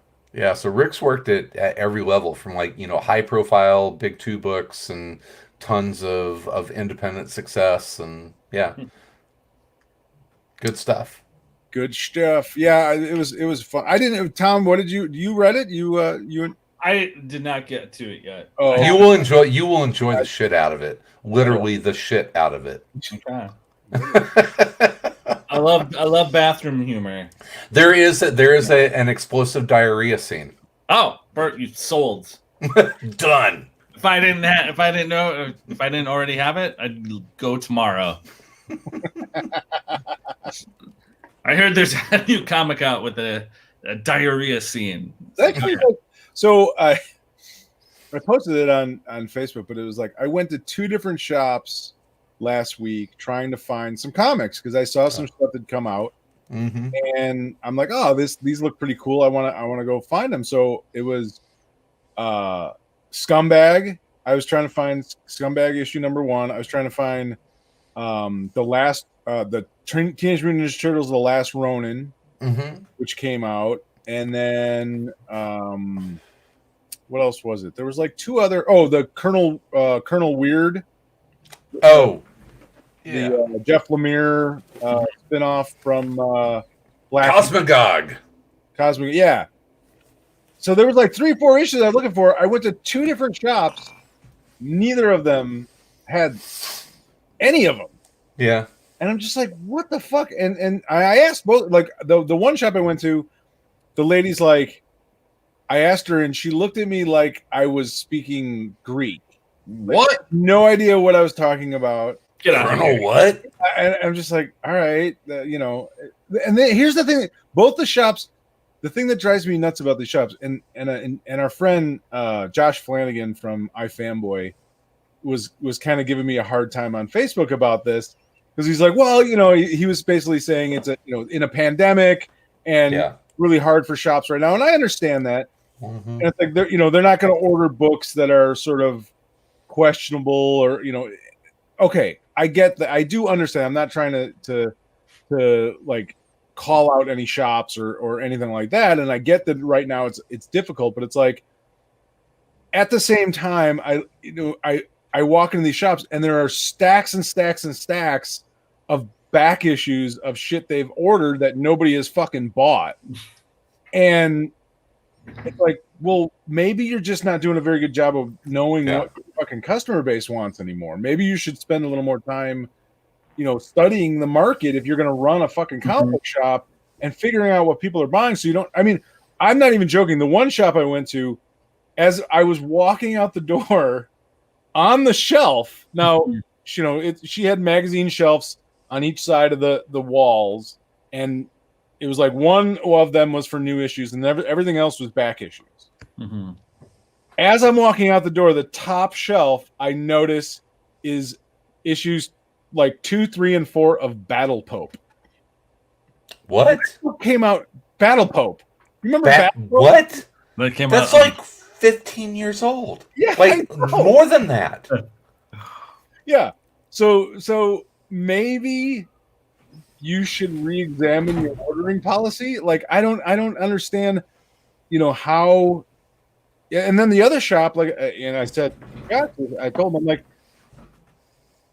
So Rick's worked at every level, from like high profile big 2 books and tons of independent success, and good stuff. Good stuff. Yeah, it was fun. I didn't. Tom, what did you read it? You. I did not get to it yet. Oh, you will enjoy the shit out of it. Literally the shit out of it. Okay. I love bathroom humor. There is an explosive diarrhea scene. Oh, Bert, you sold. Done. If I didn't already have it, I'd go tomorrow. I heard there's a new comic out with a diarrhea scene. Actually, so I posted it on Facebook, but it was like I went to 2 different shops last week trying to find some comics because I saw some stuff that come out, and I'm like, oh, these look pretty cool. I want to go find them. So it was Scumbag. I was trying to find Scumbag issue number 1. I was trying to find the last the Teenage Mutant Ninja Turtles: The Last Ronin, which came out, and then what else was it? There was like 2 other. Oh, the Colonel Weird. Oh, the Jeff Lemire spinoff from Black Cosmogog. Yeah. So there was like 3-4 issues I was looking for. I went to 2 different shops. Neither of them had any of them. Yeah. And I'm just like, what the fuck? And I asked both, like the one shop I went to, the lady's like, I asked her and she looked at me like I was speaking Greek. What? No idea what I was talking about. Get out of here. What? I'm just like, all right, And then here's the thing: both the shops. The thing that drives me nuts about these shops, and our friend Josh Flanagan from iFanboy was kind of giving me a hard time on Facebook about this because he's like, well, he was basically saying it's in a pandemic and really hard for shops right now, and I understand that. And it's like they're not going to order books that are sort of questionable or okay, I get that. I do understand. I'm not trying to like call out any shops or anything like that. And I get that right now it's difficult, but it's like at the same time, I walk into these shops and there are stacks and stacks and stacks of back issues of shit they've ordered that nobody has fucking bought. And it's like, well, maybe you're just not doing a very good job of knowing what your fucking customer base wants anymore. Maybe you should spend a little more time, studying the market if you're going to run a fucking comic book shop and figuring out what people are buying. So you don't, I mean, I'm not even joking. The one shop I went to, as I was walking out the door, on the shelf. Now, she had magazine shelves on each side of the walls, and it was like one of them was for new issues, and everything else was back issues. Mm-hmm. As I'm walking out the door, the top shelf I notice is issues like 2, 3, and 4 of Battle Pope. What? What came out? Battle Pope. Remember Battle Pope? What? That came That's out like 15 years old. Yeah, like more than that. Yeah. So maybe you should re-examine your ordering policy. Like I don't understand, how. Yeah, and then the other shop, like, and I said, I told them, I'm like,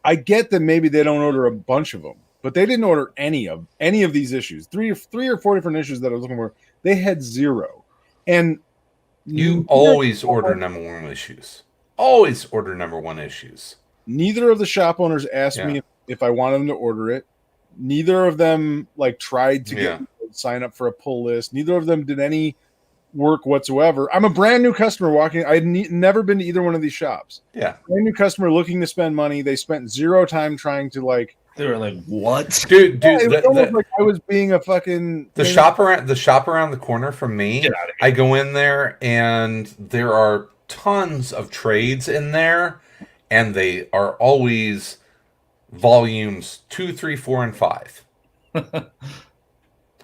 I get that maybe they don't order a bunch of them, but they didn't order any of these issues. Three or four different issues that I was looking for. They had 0, and you always order number 1 issues. Always order number 1 issues. Neither of the shop owners asked me if I wanted them to order it. Neither of them tried to get sign up for a pull list. Neither of them did any work whatsoever. I'm a brand new customer walking. I'd never been to either one of these shops. Yeah. Brand new customer looking to spend money. They spent 0 time trying to They were like, "What, dude?" It was almost like I was being a fucking shop around the corner from me. I go in there and there are tons of trades in there, and they are always volumes 2, 3, 4, and 5. And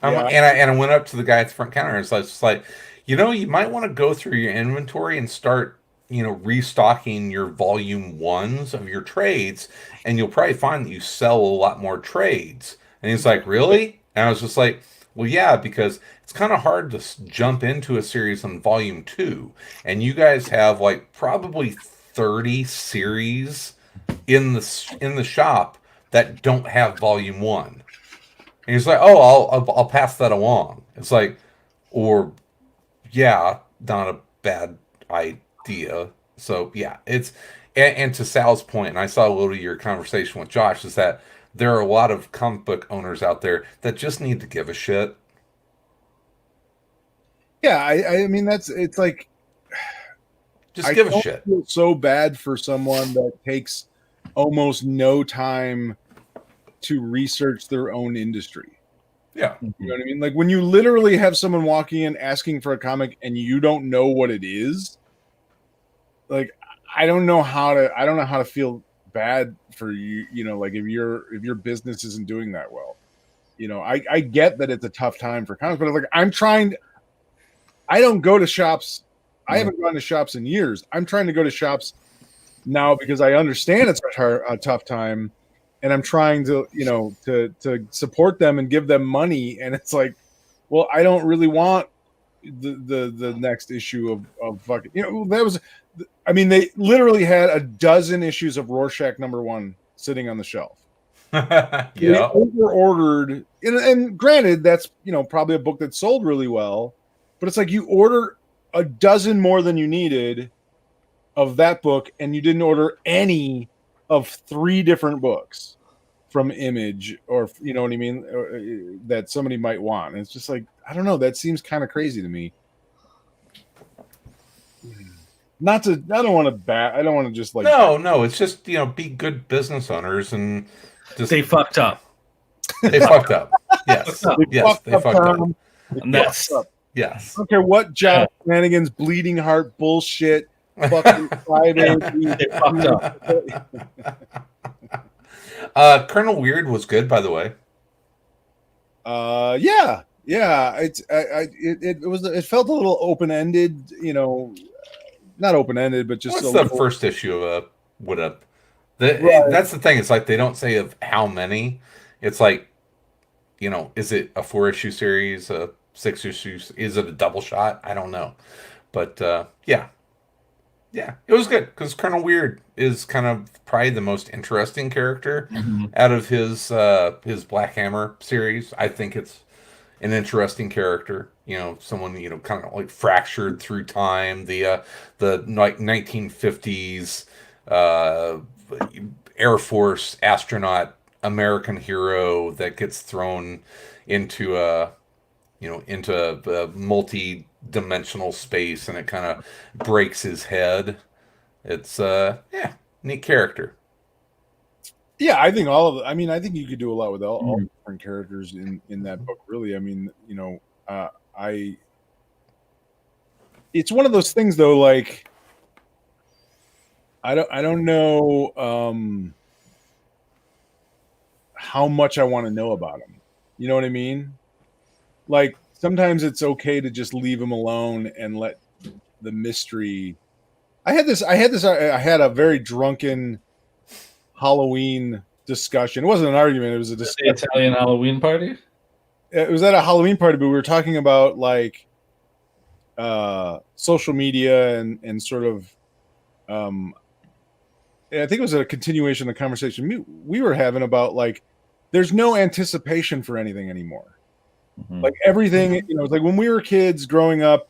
I went up to the guy at the front counter and I was just like, you might want to go through your inventory and start, restocking your volume 1s of your trades, and you'll probably find that you sell a lot more trades. And he's like, really? And I was just like, well, yeah, because it's kind of hard to jump into a series on volume 2, and you guys have probably 30 series in the shop that don't have volume 1. And he's like, oh, I'll pass that along. It's like, or yeah, not a bad idea. So yeah, it's and to Sal's point, and I saw a little of your conversation with Josh, is that there are a lot of comic book owners out there that just need to give a shit. Yeah, I mean it's like just give a shit. I feel so bad for someone that takes almost no time to research their own industry. Yeah. You know what I mean? Like when you literally have someone walking in asking for a comic and you don't know what it is, like I don't know how to feel bad for you, if your business isn't doing that well. I get that it's a tough time for comics, but I don't go to shops. I haven't gone to shops in years. I'm trying to go to shops now because I understand it's a tough time. And I'm trying to, to support them and give them money. And it's like, well, I don't really want the next issue of fucking, that was, I mean, they literally had a dozen issues of Rorschach #1 sitting on the shelf. Yeah. They over-ordered, and granted, that's, probably a book that sold really well, but it's like you order a dozen more than you needed of that book, and you didn't order any of 3 different books from Image, or you know what I mean, that somebody might want. And it's just like, I don't know, that seems kind of crazy to me. I don't want to just no, it's just, be good business owners and just they fucked up. They fucked up. Yes. They fucked up. And that's yes. I don't care what John Flanagan's bleeding heart bullshit fucking Friday. They fucked up. Colonel Weird was good, by the way. Yeah. It felt a little open ended, not open ended, but just What's the first issue of that's the thing. It's like they don't say of how many. It's like, is it a 4-issue series, a 6 issues? Is it a double shot? I don't know, but yeah, it was good because Colonel Weird is kind of probably the most interesting character out of his Black Hammer series. I think it's an interesting character. Someone kind of like fractured through time. The 1950s Air Force astronaut, American hero that gets thrown into a multi-dimensional space, and it kind of breaks his head. It's Neat character. Yeah, I think I think you could do a lot with all different characters in that book. Really, I mean, I. It's one of those things, though. Like, I don't know how much I want to know about him. You know what I mean? Like, sometimes it's okay to just leave him alone and let the mystery. I had a very drunken Halloween discussion. It wasn't an argument; it was a The discussion. Italian Halloween party. It was at a Halloween party, but we were talking about like social media and sort of I think it was a continuation of the conversation we were having about like there's no anticipation for anything anymore. Like everything, it's like when we were kids growing up,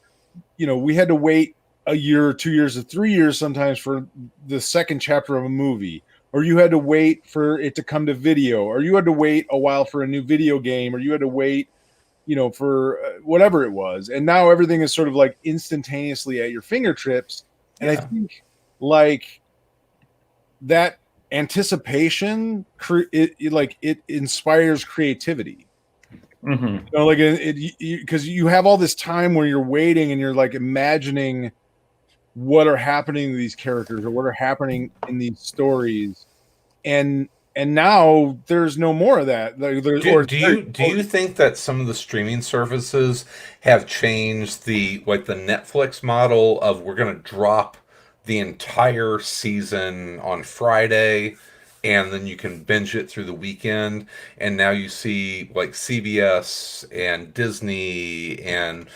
we had to wait a year, 2 years, or 3 years sometimes for the second chapter of a movie, or you had to wait for it to come to video, or you had to wait a while for a new video game, or you had to wait, for whatever it was. And now everything is sort of like instantaneously at your fingertips. And I think like that anticipation, it inspires creativity. Like because you have all this time where you're waiting and you're like imagining what are happening to these characters or what are happening in these stories, and now there's no more of that. Do you think that some of the streaming services have changed the Netflix model of we're going to drop the entire season on Friday and then you can binge it through the weekend, and now you see like CBS and Disney and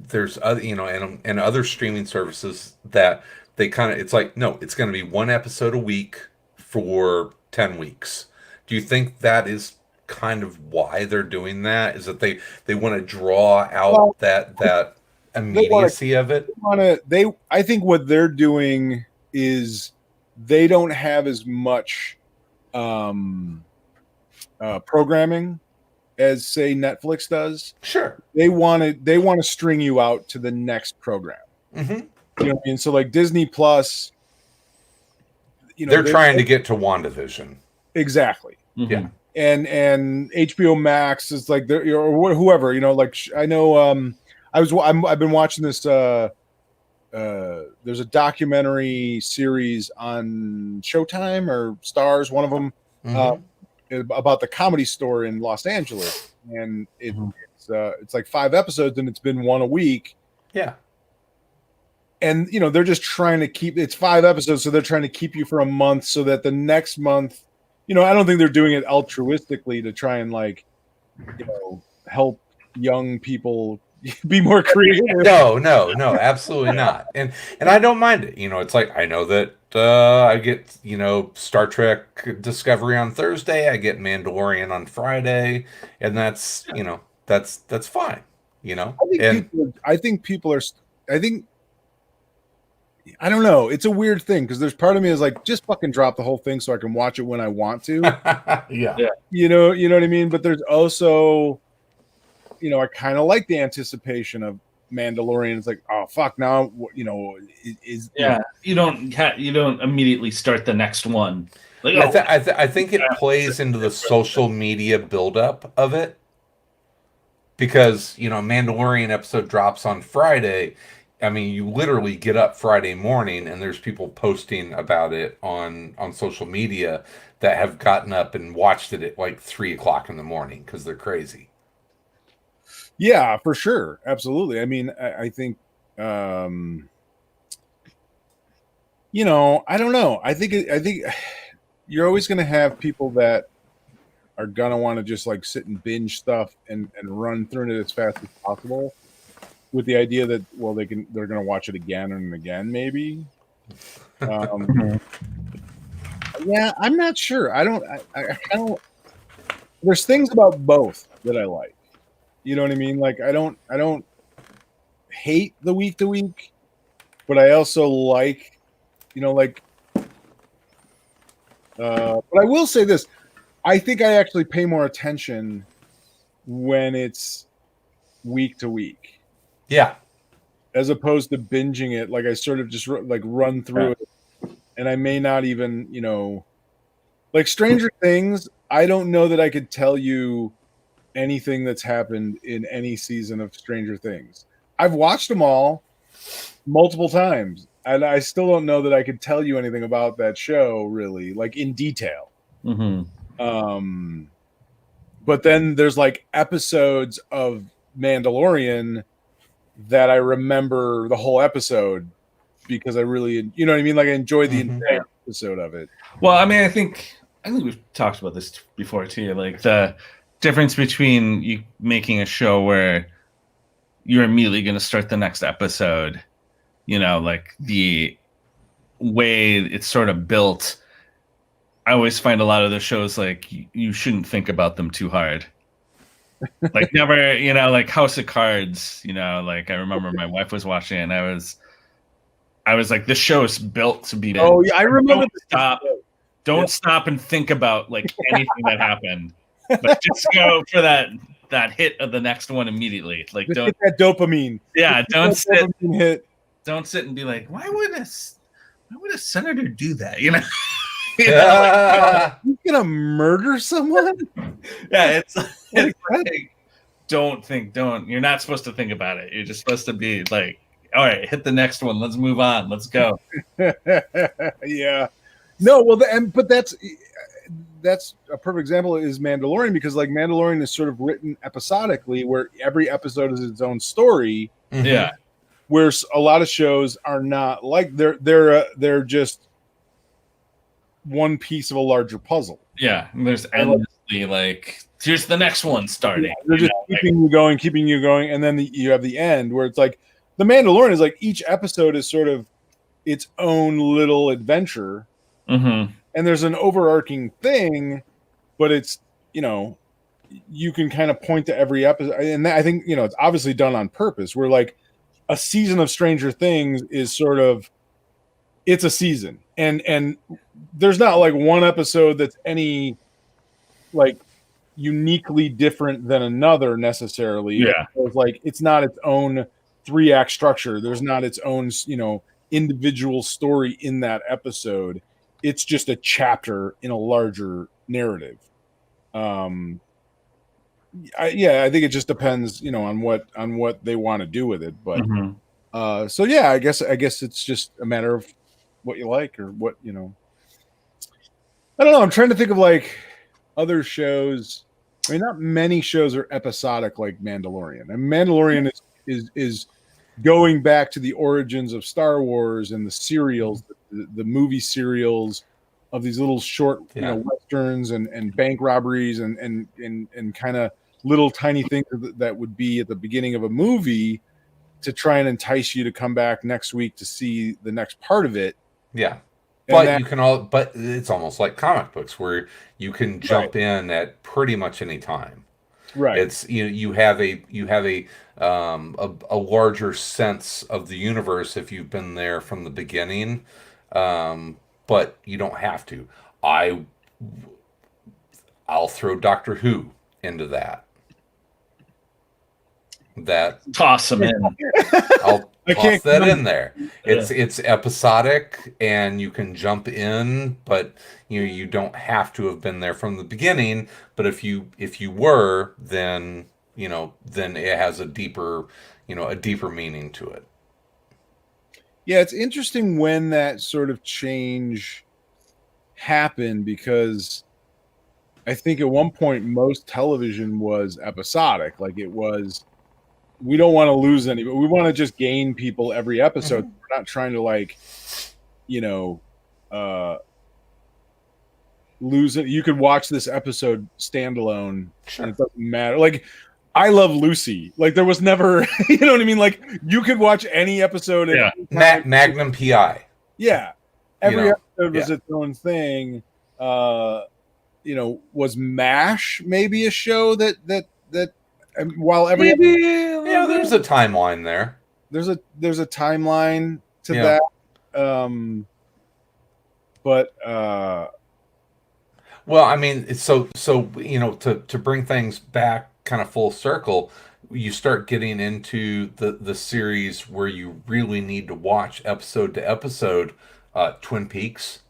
there's other and other streaming services that they kind of, it's like, no, it's going to be one episode a week for 10 weeks. Do you think that is kind of why they're doing that? Is that they want to draw out that immediacy of it? I think what they're doing is they don't have as much programming as say Netflix does. Sure. They want to string you out to the next program. Mm-hmm. You know what I mean? So like Disney Plus, they're trying to get to WandaVision. Exactly. Mm-hmm. Yeah. And HBO Max is like or whoever, like I know I've been watching this there's a documentary series on Showtime or Stars, one of them, about the Comedy Store in Los Angeles, and it's like 5 episodes and it's been one a week. Yeah. And they're just trying to keep it's 5 episodes, so they're trying to keep you for a month so that the next month, I don't think they're doing it altruistically to try and like, help young people be more creative. No, absolutely not. And I don't mind it. It's like I know that I get Star Trek Discovery on Thursday, I get Mandalorian on Friday, and that's that's fine. I don't know. It's a weird thing because there's part of me is like, just fucking drop the whole thing so I can watch it when I want to. Yeah. You know what I mean? But there's also, I kind of like the anticipation of Mandalorian. It's like, oh fuck, now you don't immediately start the next one. Like, I think it plays into the social media buildup of it because Mandalorian episode drops on Friday. I mean, you literally get up Friday morning and there's people posting about it on social media that have gotten up and watched it at like 3:00 in the morning because they're crazy. Yeah, for sure. Absolutely. I mean, I think, I don't know. I think you're always going to have people that are going to want to just like sit and binge stuff and run through it as fast as possible with the idea that, well, they're going to watch it again and again, maybe. Yeah, I'm not sure. I don't, there's things about both that I like. You know what I mean? Like I don't hate the week to week, but I also like, but I will say this. I think I actually pay more attention when it's week to week. Yeah. As opposed to binging it. Like I sort of just like run through it and I may not even, like Stranger Things. I don't know that I could tell you anything that's happened in any season of Stranger Things. I've watched them all multiple times, and I still don't know that I could tell you anything about that show really, like in detail. But then there's like episodes of Mandalorian that I remember the whole episode because I really, you know what I mean? Like I enjoyed the entire episode of it. Well, I mean, I think we've talked about this before too. Like the difference between you making a show where you're immediately going to start the next episode, like the way it's sort of built. I always find a lot of the shows like you shouldn't think about them too hard. Like never, like House of Cards, like I remember my wife was watching it and I was like, this show is built to be. Oh yeah, I remember. Don't stop and think about like anything that happened, but just go for that hit of the next one immediately. Like just don't hit that dopamine. Yeah, don't sit. Hit. Don't sit and be like, why would a senator do that? You're gonna murder someone? Yeah, it's like, don't. You're not supposed to think about it. You're just supposed to be like, all right, hit the next one. Let's move on. Let's go. Yeah. No, well, but that's a perfect example is Mandalorian, because like Mandalorian is sort of written episodically, where every episode is its own story. Yeah. Where a lot of shows are not like they're just one piece of a larger puzzle. Yeah, and there's endlessly like here's the next one starting. Yeah, they're just keeping you going, and then you have the end where it's like the Mandalorian is like each episode is sort of its own little adventure, and there's an overarching thing, but it's you can kind of point to every episode, and I think it's obviously done on purpose. Where like a season of Stranger Things is sort of it's a season, and there's not like one episode that's any like uniquely different than another necessarily. Yeah, it's like it's not its own 3-act structure. There's not its own individual story in that episode. It's just a chapter in a larger narrative. I think it just depends, on what they want to do with it. But so yeah, I guess it's just a matter of what you like or what I don't know. I'm trying to think of like other shows. I mean, not many shows are episodic like Mandalorian. And Mandalorian is going back to the origins of Star Wars and the serials, the movie serials of these little short, westerns and bank robberies and kind of little tiny things that would be at the beginning of a movie to try and entice you to come back next week to see the next part of it. Yeah. But it's almost like comic books where you can jump in at pretty much any time. Right. It's you have a larger sense of the universe if you've been there from the beginning, but you don't have to. I'll throw Doctor Who into that. Toss them in. I'll toss that in there. It's episodic and you can jump in, but you don't have to have been there from the beginning. But if you were, then then it has a deeper meaning to it. Yeah, it's interesting when that sort of change happened, because I think at one point most television was episodic. Like it was, we don't want to lose any, but we want to just gain people every episode. We're not trying to lose it. You could watch this episode standalone. Sure. And it doesn't matter. Like I Love Lucy. Like there was never, you know what I mean? Like you could watch any episode. Yeah. Magnum PI. Yeah. Every episode was its own thing. Was MASH maybe a show that while every there's a timeline there. There's a timeline to that. Well, I mean, so to bring things back kind of full circle, you start getting into the series where you really need to watch episode to episode. Twin Peaks.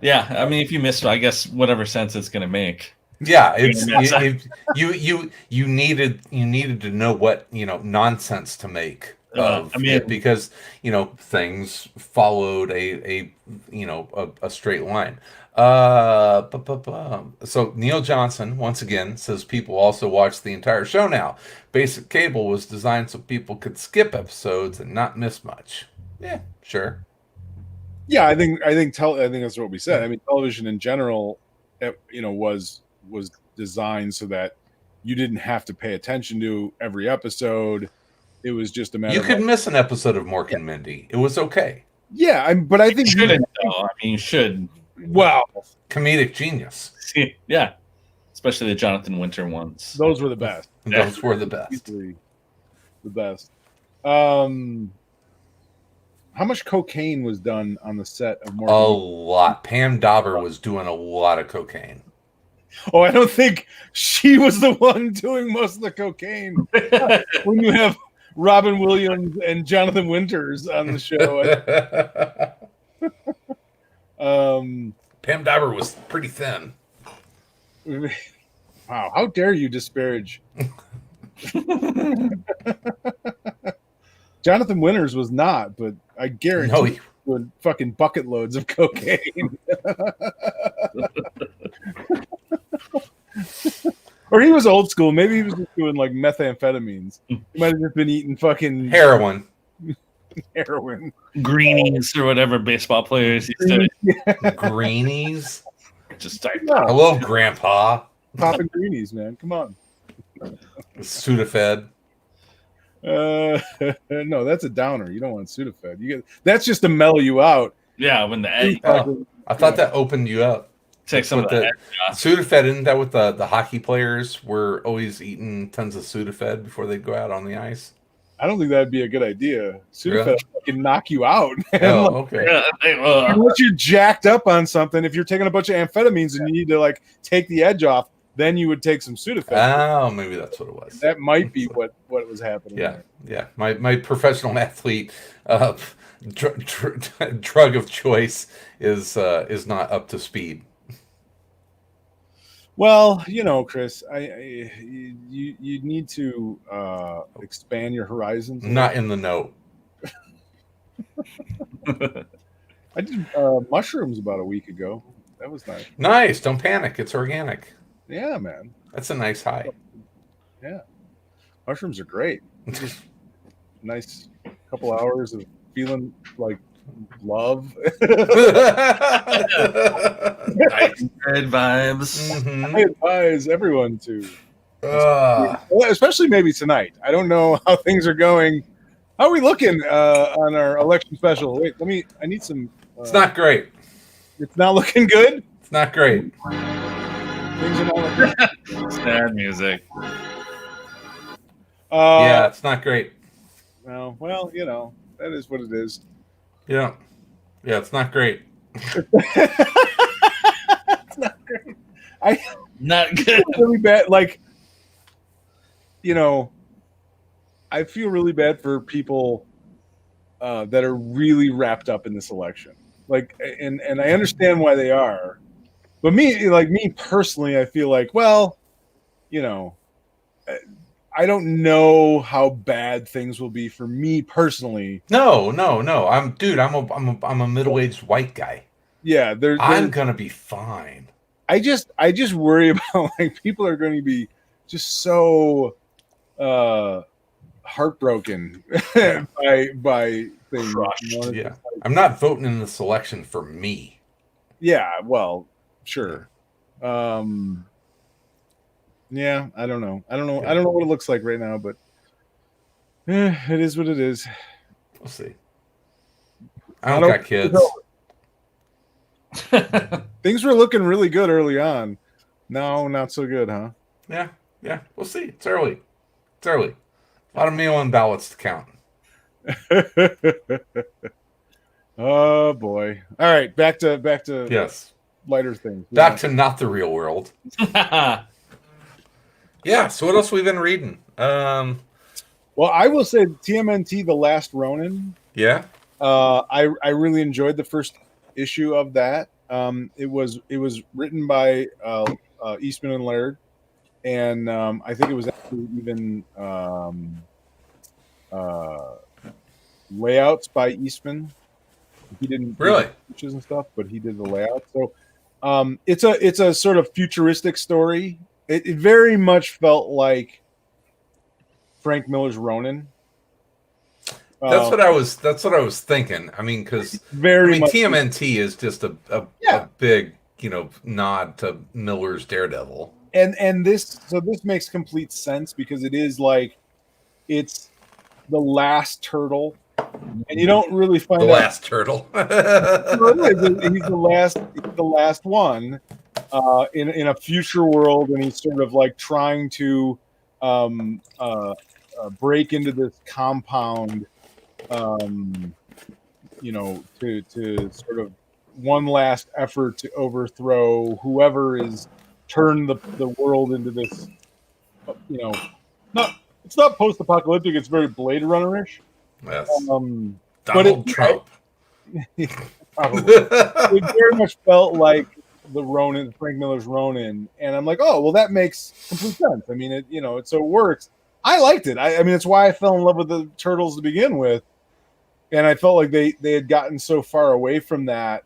Yeah, I mean, if you missed, I guess whatever sense it's going to make. Yeah, it's Yeah. you needed to know what nonsense to make of I mean, it, because things followed a straight line. So Neil Johnson once again says people also watch the entire show now. Basic cable was designed so people could skip episodes and not miss much. Yeah, sure. Yeah, I think that's what we said. I mean, television in general, was designed so that you didn't have to pay attention to every episode. It was just a matter You of could miss an episode of Mork and Mindy. It was okay. yeah, but I think shouldn't though. I mean, you should. Well, Comedic genius. Yeah, especially the Jonathan Winter ones. those were the best. Those were the best. Easily the best. How much cocaine was done on the set of A Morgan? lot. Pam Dauber was doing a lot of cocaine. Oh, I don't think she was the one doing most of the cocaine. When you have Robin Williams and Jonathan Winters on the show. Pam Dauber was pretty thin. Wow, how dare you disparage? Jonathan Winters was not, but I guarantee No, he doing fucking bucket loads of cocaine. Or he was old school. Maybe he was just doing like methamphetamines. He might have just been eating fucking heroin. heroin. Greenies or whatever baseball players used to Greenies. just type. Yeah, Hello, Grandpa. popping greenies, man. Come on. Sudafed. No, that's a downer. You don't want Sudafed. You get that's just to mellow you out. Yeah, when the egg Oh, I thought that opened you up. takes some of With the the egg off. Sudafed, isn't that what the hockey players were always eating tons of Sudafed before they go out on the ice? I don't think that'd be a good idea. Sudafed Really? can knock you out, man. Oh, Like, okay. Yeah, unless you're jacked up on something, if you're taking a bunch of amphetamines and you need to like take the edge off, then you would take some Sudafed. Oh, maybe that's what it was. That might be what was happening. Yeah, there. yeah. My professional athlete drug of choice is not up to speed. Well, Chris, you need to expand your horizons. Not in the know. I did mushrooms about a week ago. That was nice. Nice. Don't panic. It's organic. Yeah, man. That's a nice high. Yeah, mushrooms are great. Just nice couple hours of feeling like love. Good vibes. Mhm. I advise everyone to, well, especially maybe tonight. I don't know how things are going. How are we looking on our election special? Wait, I need some. It's not great. It's not looking good. It's not great. Things are not looking. Sad music. Yeah, it's not great. Well, that is what it is. Yeah, it's not great. It's not great. Not good. Really bad. Like, I feel really bad for people that are really wrapped up in this election. Like, and I understand why they are, but me personally, I feel like, well, I don't know how bad things will be for me personally. No. I'm a middle-aged white guy. Yeah, I'm gonna be fine. I just worry about like people are going to be just so heartbroken by things. Yeah, I'm not voting in this election for me. Yeah, well, sure. Yeah, I don't know. I don't know what it looks like right now, but it is what it is. We'll see. I don't got kids. Things were looking really good early on. No, not so good, huh? Yeah. We'll see. It's early. A lot of mail-in ballots to count. Oh boy! All right, back to Yes. lighter things. Back to not the real world. Yeah. So what else we've been reading? Well, I will say TMNT: The Last Ronin. Yeah. I really enjoyed the first issue of that. It was written by Eastman and Laird, and I think it was actually even layouts by Eastman. He didn't do Really? the pictures and stuff, but he did the layout. So it's a sort of futuristic story. It very much felt like Frank Miller's Ronin. That's what I was thinking. I mean, because Very much, TMNT is just a big nod to Miller's Daredevil. and this makes complete sense because it is like it's the last turtle, and you don't really find The out last turtle. he's the last one in a future world, and he's sort of like trying to break into this compound, to sort of one last effort to overthrow whoever is turned the world into this, it's not post-apocalyptic, it's very Blade Runner-ish. Yes. Donald Trump. Probably. It very much felt like the Ronin, Frank Miller's Ronin, and I'm like, oh, well, that makes complete sense. I mean, so it works. I liked it. I mean, it's why I fell in love with the Turtles to begin with, and I felt like they had gotten so far away from that,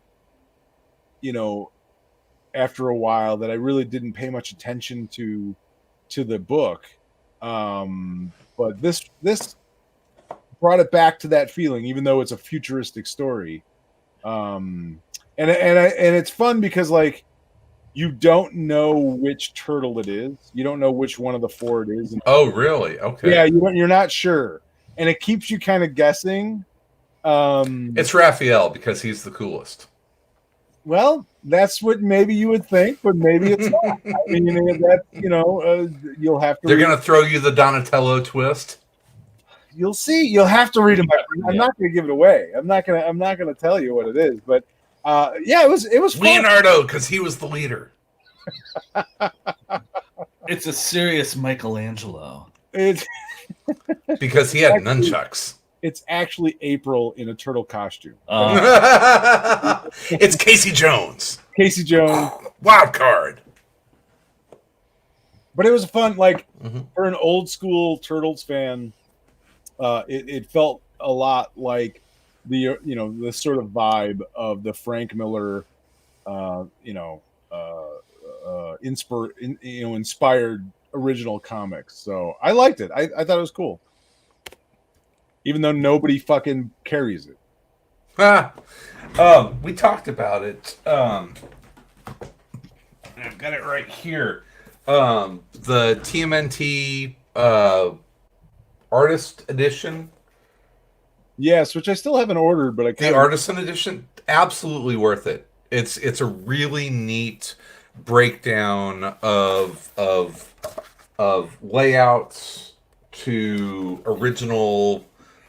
after a while, that I really didn't pay much attention to the book. But this brought it back to that feeling, even though it's a futuristic story. And it's fun because like you don't know which turtle it is. You don't know which one of the four it is. Oh, really? Okay. Yeah, you're not sure, and it keeps you kind of guessing. It's Raphael because he's the coolest. Well, that's what maybe you would think, but maybe it's not. I mean, that you'll have to. They're going to throw you the Donatello twist. You'll see. You'll have to read them. I'm not going to give it away. I'm not going to tell you what it is. But it was fun. Leonardo, because he was the leader. It's a serious Michelangelo. It's because he had nunchucks. It's actually April in a turtle costume. It's Casey Jones. Casey Jones. Wild card. But it was fun. Like for an old school Turtles fan, it felt a lot like the sort of vibe of the Frank Miller, inspired original comics. So I liked it. I thought it was cool, even though nobody fucking carries it. We talked about it. I've got it right here. The TMNT artist edition. Yes, which I still haven't ordered, but The artisan edition, absolutely worth it. It's a really neat breakdown of layouts to original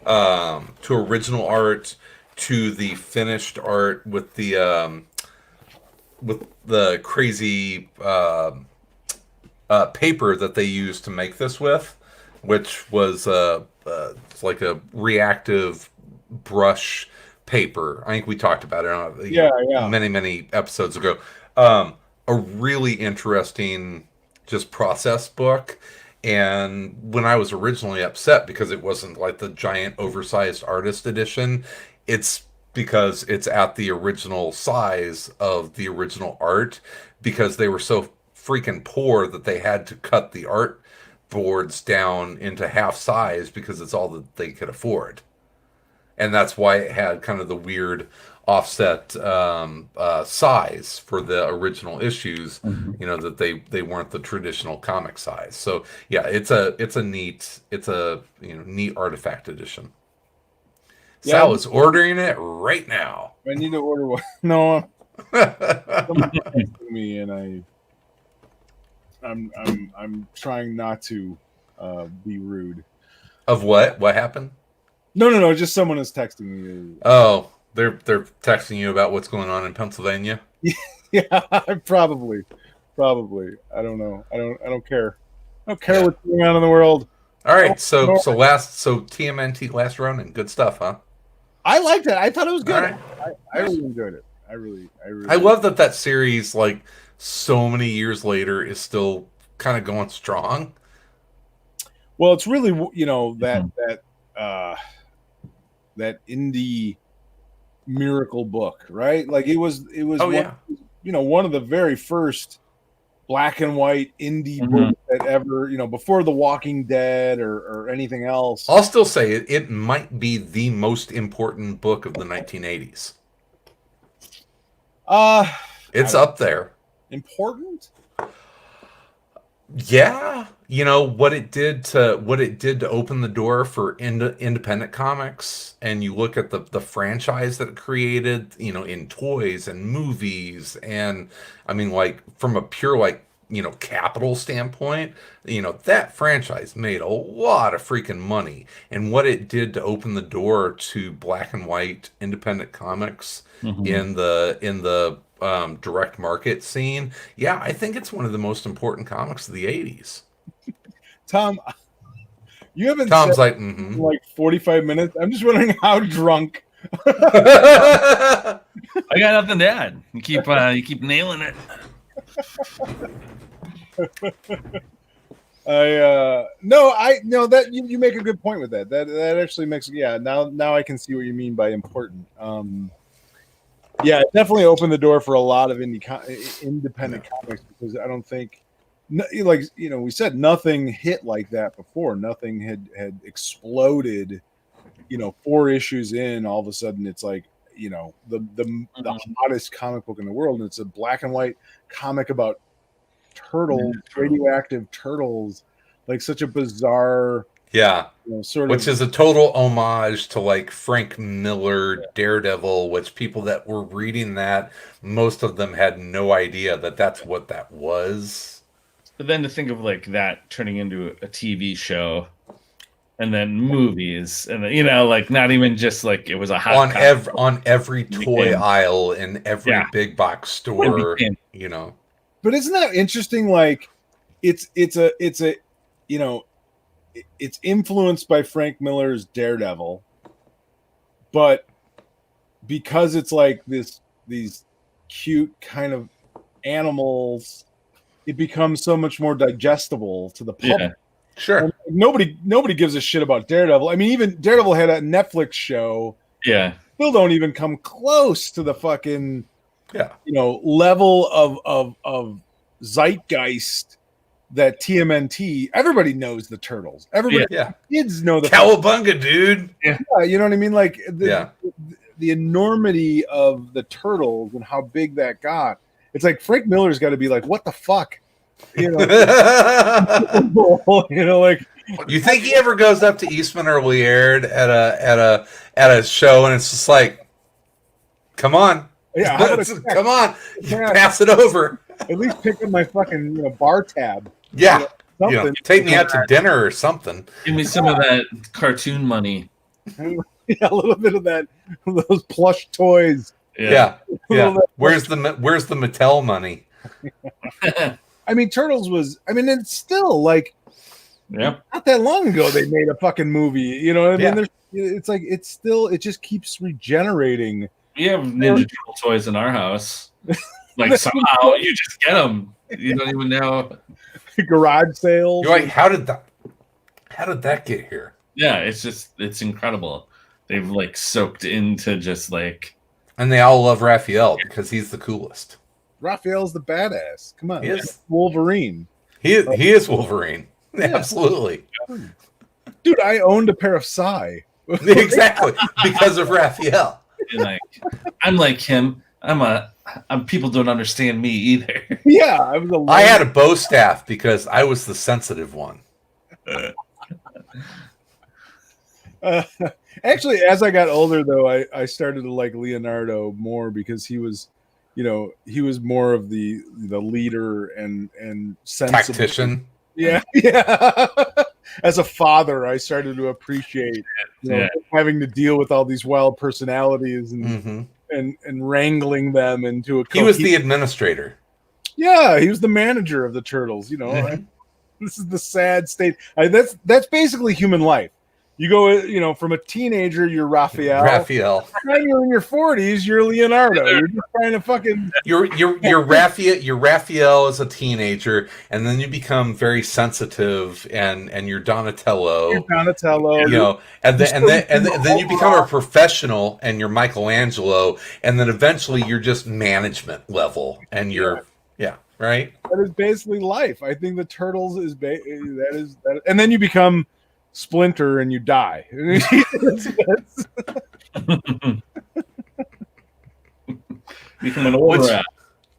art to the finished art with the crazy paper that they used to make this with, which was it's like a reactive brush paper. I think we talked about it many episodes ago. A really interesting just process book. And when I was originally upset because it wasn't like the giant oversized artist edition, it's because it's at the original size of the original art, because they were so freaking poor that they had to cut the art boards down into half size because it's all that they could afford. And that's why it had kind of the weird offset size for the original issues, that they weren't the traditional comic size. So yeah, it's a neat neat artifact edition. Yeah, Sal is ordering it right now. I need to order one. No, me, and I'm trying not to be rude. Of what? What happened? No. Just someone is texting me. Oh, they're texting you about what's going on in Pennsylvania. Yeah, probably. I don't know. I don't care. I don't care what's going on in the world. All right. So TMNT Last Ronin, good stuff, huh? I liked it. I thought it was good. All right. I really enjoyed it. I really. I love that series, like so many years later, is still kind of going strong. Well, it's really that indie miracle book, right? Like it was Oh yeah. one of the very first black and white indie books that ever, before The Walking Dead or anything else. I'll still say it might be the most important book of the 1980s. It's up there. Important? Yeah, what it did to open the door for independent comics, and you look at the franchise that it created, in toys and movies, and I mean, like from a pure capital standpoint, that franchise made a lot of freaking money, and what it did to open the door to black and white independent comics in the direct market scene. Yeah, I think it's one of the most important comics of the 80s. Tom, you haven't Tom's said like, in like 45 minutes. I'm just wondering how drunk. I got nothing to add. You keep nailing it. No, that you make a good point with that. That actually makes now I can see what you mean by important. Yeah, it definitely opened the door for a lot of independent comics, because I don't think, we said, nothing hit like that before. Nothing had exploded. 4 issues in, all of a sudden it's like, the hottest comic book in the world, and it's a black and white comic about turtles, radioactive turtles, like such a bizarre. Yeah, which is a total homage to like Frank Miller Daredevil, which people that were reading that, most of them had no idea that that's what that was. But then to think of like that turning into a TV show, and then movies, and like not even just like it was a hot on every toy aisle in every big box store, But isn't that interesting? Like, it's influenced by Frank Miller's Daredevil, but because it's like these cute kind of animals, it becomes so much more digestible to the public. Yeah, sure. And nobody gives a shit about Daredevil. I mean, even Daredevil had a Netflix show. Yeah. Still don't even come close to the fucking level of zeitgeist that TMNT. Everybody knows the Turtles. Everybody, kids know the Cowabunga, dude. Yeah, you know what I mean. Like the enormity of the Turtles and how big that got. It's like Frank Miller's got to be like, what the fuck, like. You think he ever goes up to Eastman or Laird at a show, and it's just like, come on, come on, pass it over. At least pick up my fucking bar tab. Yeah, take me out to dinner or something. Give me some of that cartoon money. Yeah, a little bit of that, those plush toys. Yeah. Where's the Mattel money? I mean, Turtles was. I mean, it's still like. Yeah. Not that long ago, they made a fucking movie. You know what I mean? It's like it just keeps regenerating. We have Ninja Turtle toys in our house. Like somehow you just get them. You don't even know. Garage sales. You're like, how did that get here? Yeah, it's incredible. They've like soaked into just like. And they all love Raphael because he's the coolest. Raphael's the badass. Come on, he is Wolverine. He is Wolverine. Yeah. Absolutely. Dude, I owned a pair of Psy. Exactly, because of Raphael. Like, I'm like him. People don't understand me either. Yeah, I had a bow staff because I was the sensitive one. Actually, as I got older, though, I started to like Leonardo more because he was, he was more of the leader and sensible. Tactician. Yeah. As a father, I started to appreciate having to deal with all these wild personalities and wrangling them into a. He was the administrator. Yeah, he was the manager of the Turtles. This is the sad state. That's basically human life. You go, from a teenager, you're Raphael. Raphael. When you're in your 40s, you're Leonardo. You're just trying to fucking. You're Raphael. You're Raphael as a teenager, and then you become very sensitive, and you're Donatello. You're Donatello. And then you become a professional, and you're Michelangelo, and then eventually you're just management level, and you're right. That is basically life. I think the Turtles is that, and then you become Splinter and you die. Become an old rat.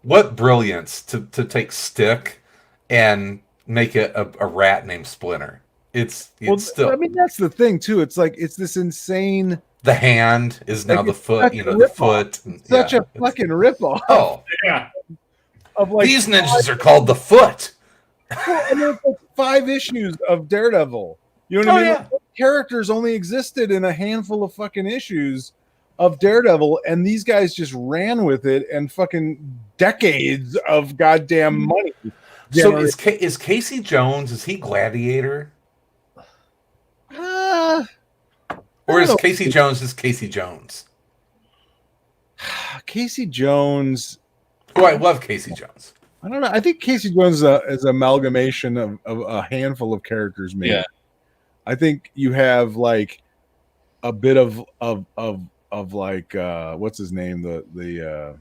What brilliance to take Stick and make it a rat named Splinter. It's still. I mean, that's the thing too. It's like it's this insane. The hand is now the foot. The foot. Such a fucking ripoff. Oh yeah. Of like these ninjas are called the Foot. Well, and there's like 5 issues of Daredevil. You know what I mean? Yeah. Like, characters only existed in a handful of fucking issues of Daredevil, and these guys just ran with it and fucking decades of goddamn money. So is Casey Jones? Is he Gladiator? Or is Casey Jones just Casey Jones? Casey Jones. Oh, I love Casey Jones. I don't know. I think Casey Jones is an amalgamation of a handful of characters. Maybe. Yeah. I think you have like a bit of like what's his name, the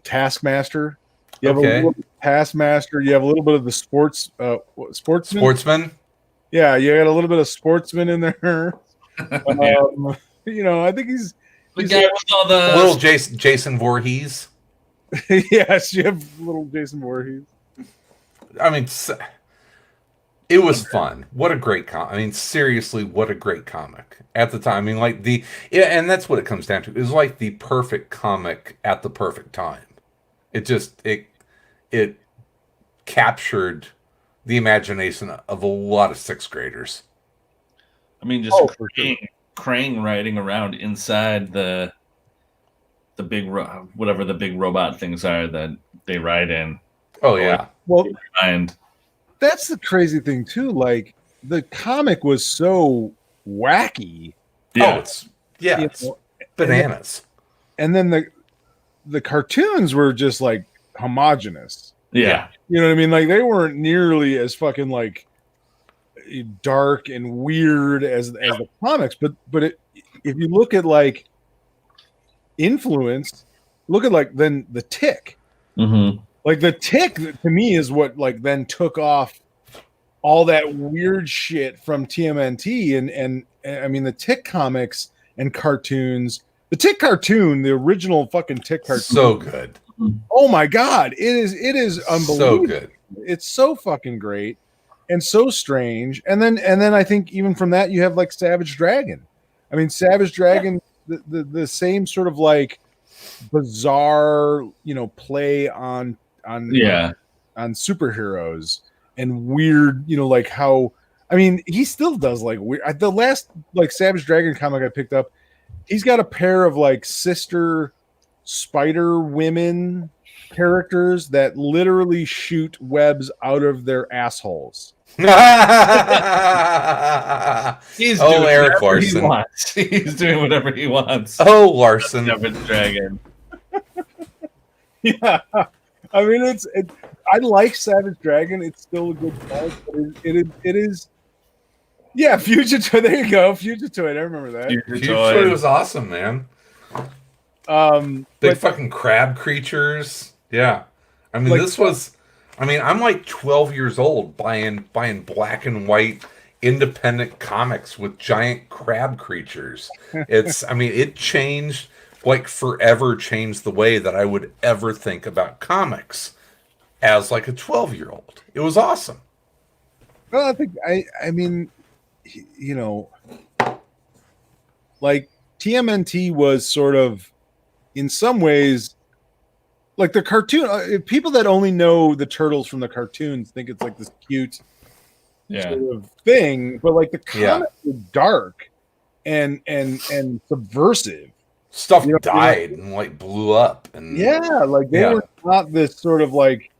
Taskmaster. You have a little bit of Taskmaster. You have a little bit of the sportsman. Yeah, you got a little bit of sportsman in there. I think he's the guy with all the little Jason Voorhees. Yes, you have little Jason Voorhees. I mean, it was fun. What a great comic. I mean, seriously, what a great comic at the time. I mean, and that's what it comes down to. It was like the perfect comic at the perfect time. It captured the imagination of a lot of 6th graders. I mean, just Krang riding around inside the big whatever the big robot things are that they ride in. Oh yeah. Well, that's the crazy thing too. Like the comic was so wacky. Yeah. It's bananas. And then the cartoons were just like homogenous. Yeah. You know what I mean? Like they weren't nearly as fucking like dark and weird as the comics, but if you look at like influence, look at like then the Tick. Mm-hmm. Like the Tick to me is what like then took off all that weird shit from TMNT and I mean the Tick comics and cartoons. The Tick cartoon, the original fucking Tick cartoon, so good. Oh my god, it is unbelievable. So good. It's so fucking great and so strange. And then I think even from that you have like Savage Dragon. I mean Savage Dragon, the same sort of like bizarre, play on superheroes and weird, like how I mean he still does like weird. The last like Savage Dragon comic I picked up, he's got a pair of like sister spider women characters that literally shoot webs out of their assholes. He's doing Eric Larson. He's doing whatever he wants. Oh, Larson. Savage Dragon. Yeah. I mean, I like Savage Dragon. It's still a good comic, but it is. Yeah, Fugitoid. There you go, Fugitoid. I remember that. Fugitoid was awesome, man. Big fucking crab creatures. Yeah, I mean, I'm like 12 years old buying black and white independent comics with giant crab creatures. It changed, like forever changed the way that I would ever think about comics as like a 12-year-old. It was awesome. Well, I think I mean, like TMNT was sort of in some ways like the cartoon. People that only know the Turtles from the cartoons think it's like this cute sort of thing, but like the comics were dark and subversive. Stuff died and like blew up, and like they were not this sort of like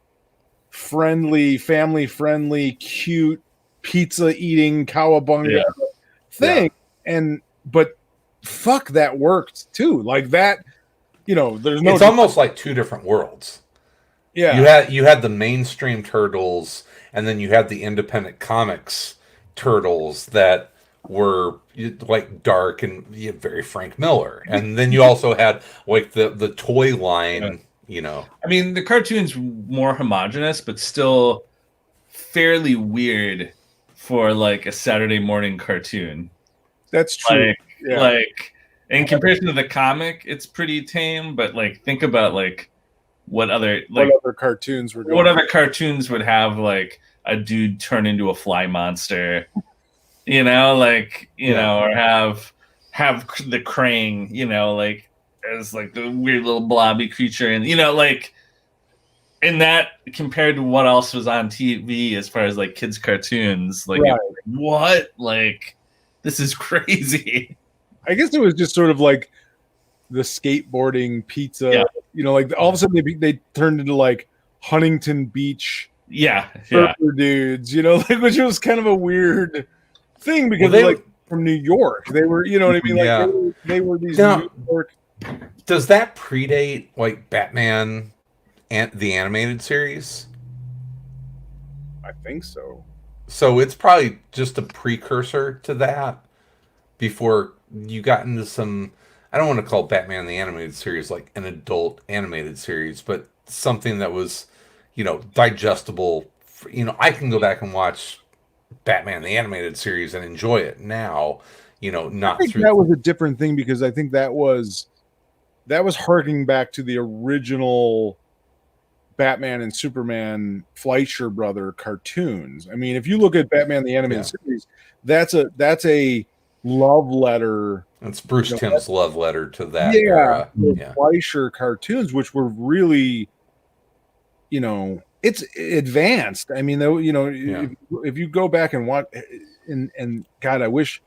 friendly, family friendly, cute pizza eating cowabunga thing. But fuck, that worked too. Like that, there's no. It's almost like two different worlds. Yeah. You had the mainstream Turtles, and then you had the independent comics Turtles that were like dark and very Frank Miller, and then you also had like the toy line. I mean, the cartoon's more homogenous, but still fairly weird for like a Saturday morning cartoon. That's true. Like in comparison to the comic, it's pretty tame. But like, think about like what other cartoons were what other cartoons would have like a dude turn into a fly monster, or have the Krang, like as like the weird little blobby creature, and like in that compared to what else was on TV as far as like kids cartoons, like what, like this is crazy. I guess it was just sort of like the skateboarding pizza, like all of a sudden they turned into like Huntington Beach, surfer dudes, like, which was kind of a weird thing because they like from New York. They were, you know what I mean? Like they were these New York. Does that predate like Batman and the animated series? I think so. So it's probably just a precursor to that before you got into some. I don't want to call Batman the animated series like an adult animated series, but something that was, digestible. I can go back and watch Batman the animated series and enjoy it now. Not I think through. That was a different thing because I think that was harking back to the original Batman and Superman Fleischer brother cartoons. I mean, if you look at Batman the animated series, that's a love letter. It's Bruce Timm's love letter to that era. Fleischer cartoons, which were really, it's advanced. I mean, if you go back and watch, and God, I wish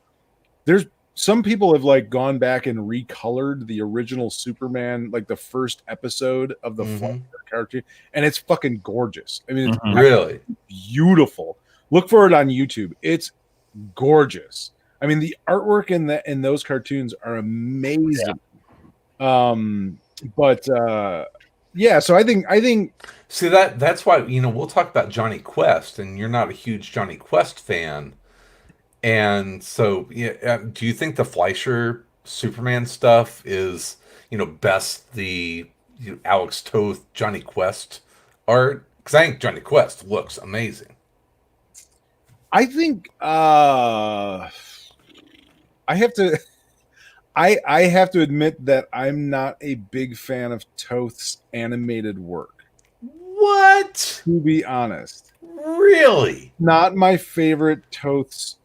there's some people have like gone back and recolored the original Superman, like the first episode of the Fleischer cartoon, and it's fucking gorgeous. I mean, it's really beautiful. Look for it on YouTube. It's gorgeous. I mean, the artwork in those cartoons are amazing. So I think see that's why we'll talk about Johnny Quest, and you're not a huge Johnny Quest fan, and so do you think the Fleischer Superman stuff is best the Alex Toth Johnny Quest art? Because I think Johnny Quest looks amazing. I think I have to admit that I'm not a big fan of Toth's animated work. What? To be honest. Really? Not my favorite Toth's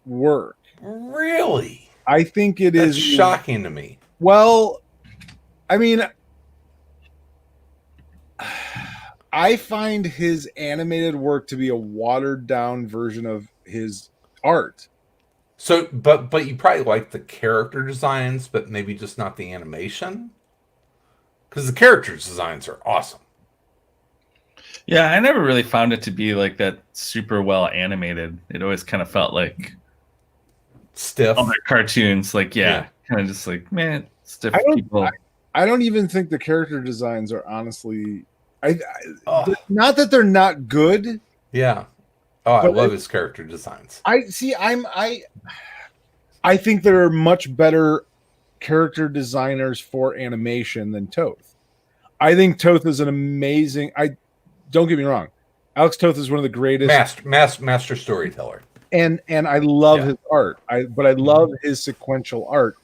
work. Really? I think That's shocking to me. Well, I mean, I find his animated work to be a watered down version of his art. So, but you probably like the character designs, but maybe just not the animation? Because the character designs are awesome. Yeah, I never really found it to be like that super well animated. It always kind of felt like stiff. Other cartoons, like kind of just like, man, stiff people. I don't even think the character designs are honestly. Not that they're not good. Yeah. Oh, I love his character designs. I think there are much better character designers for animation than Toth. I think Toth is an amazing. Don't get me wrong, Alex Toth is one of the greatest master storyteller, and I love his art. But I love his sequential art.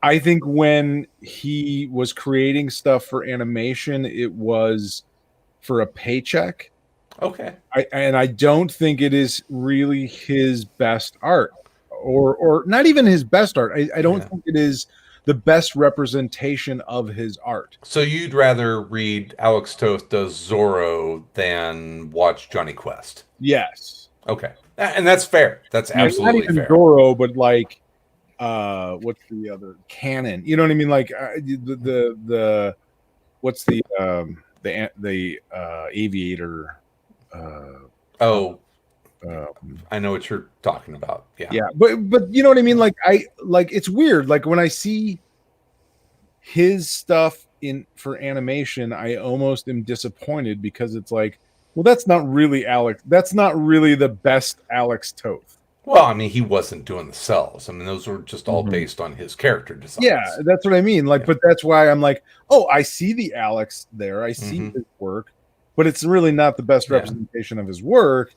I think when he was creating stuff for animation, it was for a paycheck. Okay. I don't think it is really his best art, or not even his best art. I don't think it is the best representation of his art. So you'd rather read Alex Toth does Zorro than watch Johnny Quest? Yes. Okay, and that's fair. That's absolutely not even fair. Zorro, but like, what's the other Canon? You know what I mean? Like the what's the Aviator? I know what you're talking about. Yeah. Yeah, but you know what I mean? Like it's weird. Like when I see his stuff in for animation, I almost am disappointed because it's like, well, that's not really Alex. That's not really the best Alex Toth. Well, I mean, he wasn't doing the cells. I mean, those were just all based on his character designs. Yeah, that's what I mean. Like, but that's why I'm like, oh, I see the Alex there. I see his work, but it's really not the best representation of his work.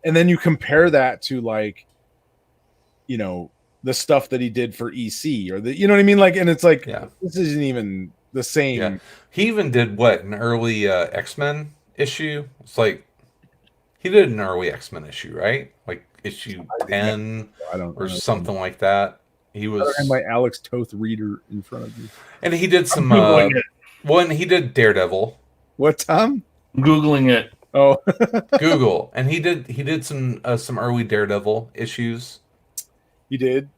And then you compare that to like, you know, the stuff that he did for EC or the, you know what I mean? Like, and it's like, this isn't even the same. Yeah. He even did an early X-Men issue. It's like, he did an early X-Men issue, right? Like issue 10 or something like that. He was. I have my Alex Toth reader in front of me. And he did some, he did Daredevil. What, Tom? I'm Googling it. Oh, Google. And he did some early Daredevil issues. He did.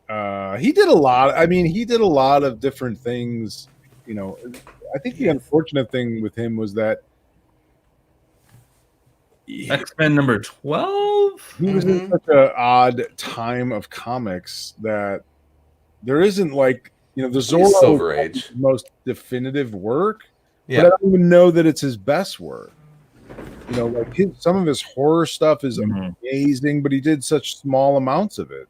He did a lot. I mean, he did a lot of different things. You know, I think the unfortunate thing with him was that X-Men number 12. He was in such an odd time of comics that there isn't like, you know, the Zorro Silver Age most definitive work. Yeah. But I don't even know that it's his best work. You know, like some of his horror stuff is amazing, but he did such small amounts of it.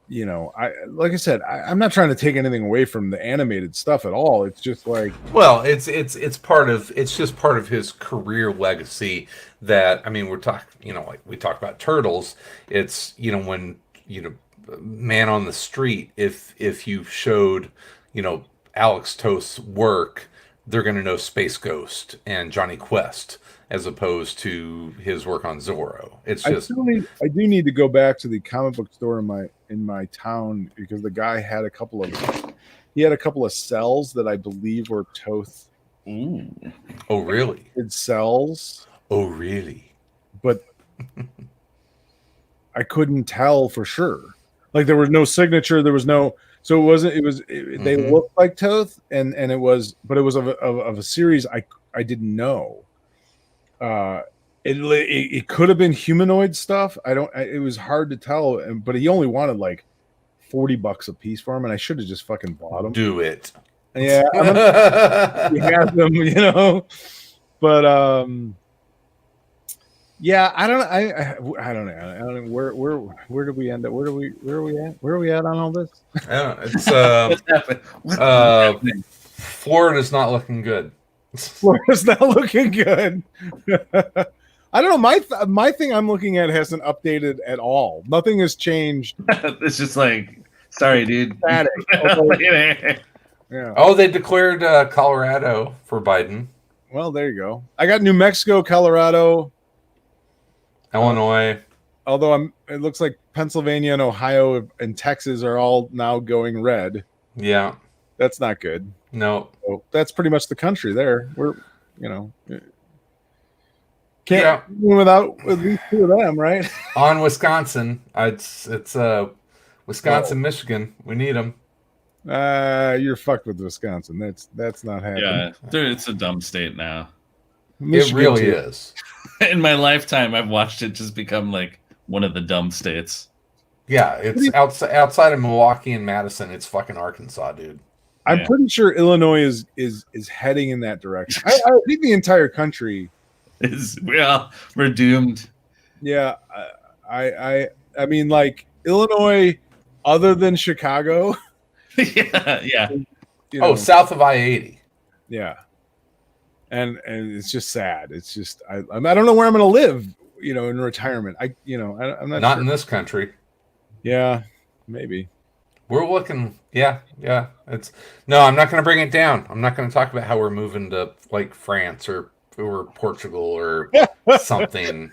You know, like I said, I'm not trying to take anything away from the animated stuff at all. It's just like, well, it's just part of his career legacy. That, I mean, we're talking, you know, like we talk about Turtles. It's, you know, when, you know, Man on the Street, if you showed, you know, Alex Toth's work, they're going to know Space Ghost and Johnny Quest, as opposed to his work on Zorro. It's just I do need to go back to the comic book store in my town, because the guy had a couple of cells that I believe were Toth. Ooh. Oh, really? It's cells. Oh, really? But I couldn't tell for sure. Like there was no signature. There was no. So it wasn't. It was. They looked like Toth, and it was. But it was of a series I didn't know. It could have been humanoid stuff. It was hard to tell. But he only wanted like $40 a piece for them, and I should have just fucking bought them. Do it. Yeah, he has them, you know. But yeah, I don't know. I don't know. Where do we end up? Where are we at on all this? It's What's happening? Florida's not looking good. Florida's not looking good. I don't know. My thing I'm looking at hasn't updated at all. Nothing has changed. It's just like, sorry, dude. Yeah. Oh, they declared Colorado for Biden. Well, there you go. I got New Mexico, Colorado, Illinois. Although it looks like Pennsylvania and Ohio and Texas are all now going red. Yeah. That's not good. No. So that's pretty much the country there. We're, you know, can't without at least two of them, right? On Wisconsin. It's Wisconsin, Michigan. We need them. You're fucked with Wisconsin. That's not happening. Yeah, it's a dumb state now. Michigan it really is. In my lifetime, I've watched it just become like one of the dumb states. Yeah, it's outside of Milwaukee and Madison. It's fucking Arkansas, dude. I'm pretty sure Illinois is heading in that direction. I think the entire country is. We're doomed. Yeah, I mean, like Illinois, other than Chicago. yeah. You know, south of I-80. Yeah, and it's just sad. It's just I don't know where I'm going to live. You know, in retirement. I'm not Not sure. in this country. Yeah, maybe. We're looking. Yeah. No, I'm not going to bring it down. I'm not going to talk about how we're moving to like France or Portugal or something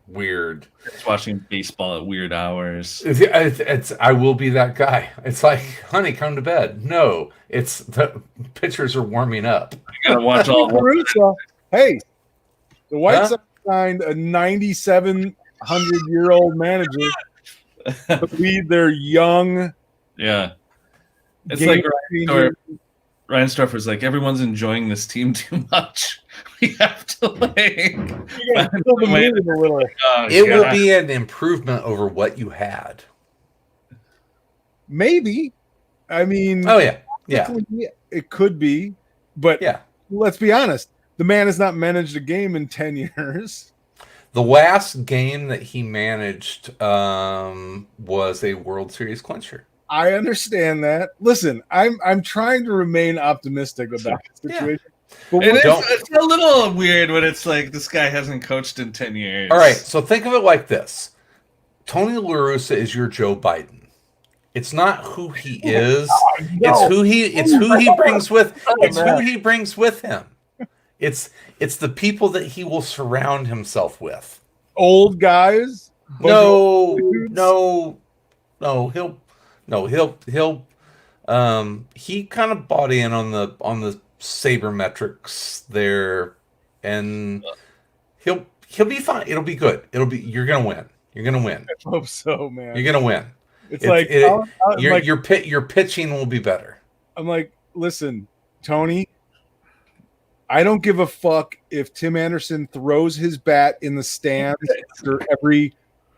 weird. Just watching baseball at weird hours. I will be that guy. It's like, honey, come to bed. No, it's the pitchers are warming up. You gotta watch all. Hey, the White Sox signed a 9,700-year-old manager to lead their young. Yeah, it's like Reinsdorf was like, everyone's enjoying this team too much. We have to You gotta fill the mood a little. It will be an improvement over what you had. Maybe. I mean, Oh yeah, yeah, technically, it could be, but yeah. let's be honest. The man has not managed a game in 10 years. The last game that he managed was a World Series clincher. I understand that. Listen, I'm trying to remain optimistic about the situation. But It's a little weird when it's like this guy hasn't coached in 10 years. All right, so think of it like this. Tony La Russa is your Joe Biden. It's not who he is. It's who he brings with. It's who he brings with him. It's the people that he will surround himself with. Old guys? He'll he kind of bought in on the sabermetrics there, and he'll be fine. It'll be good. You're gonna win. You're gonna win. I hope so, man. You're gonna win. Your pitching will be better. I'm like, listen, Tony, I don't give a fuck if Tim Anderson throws his bat in the stands after every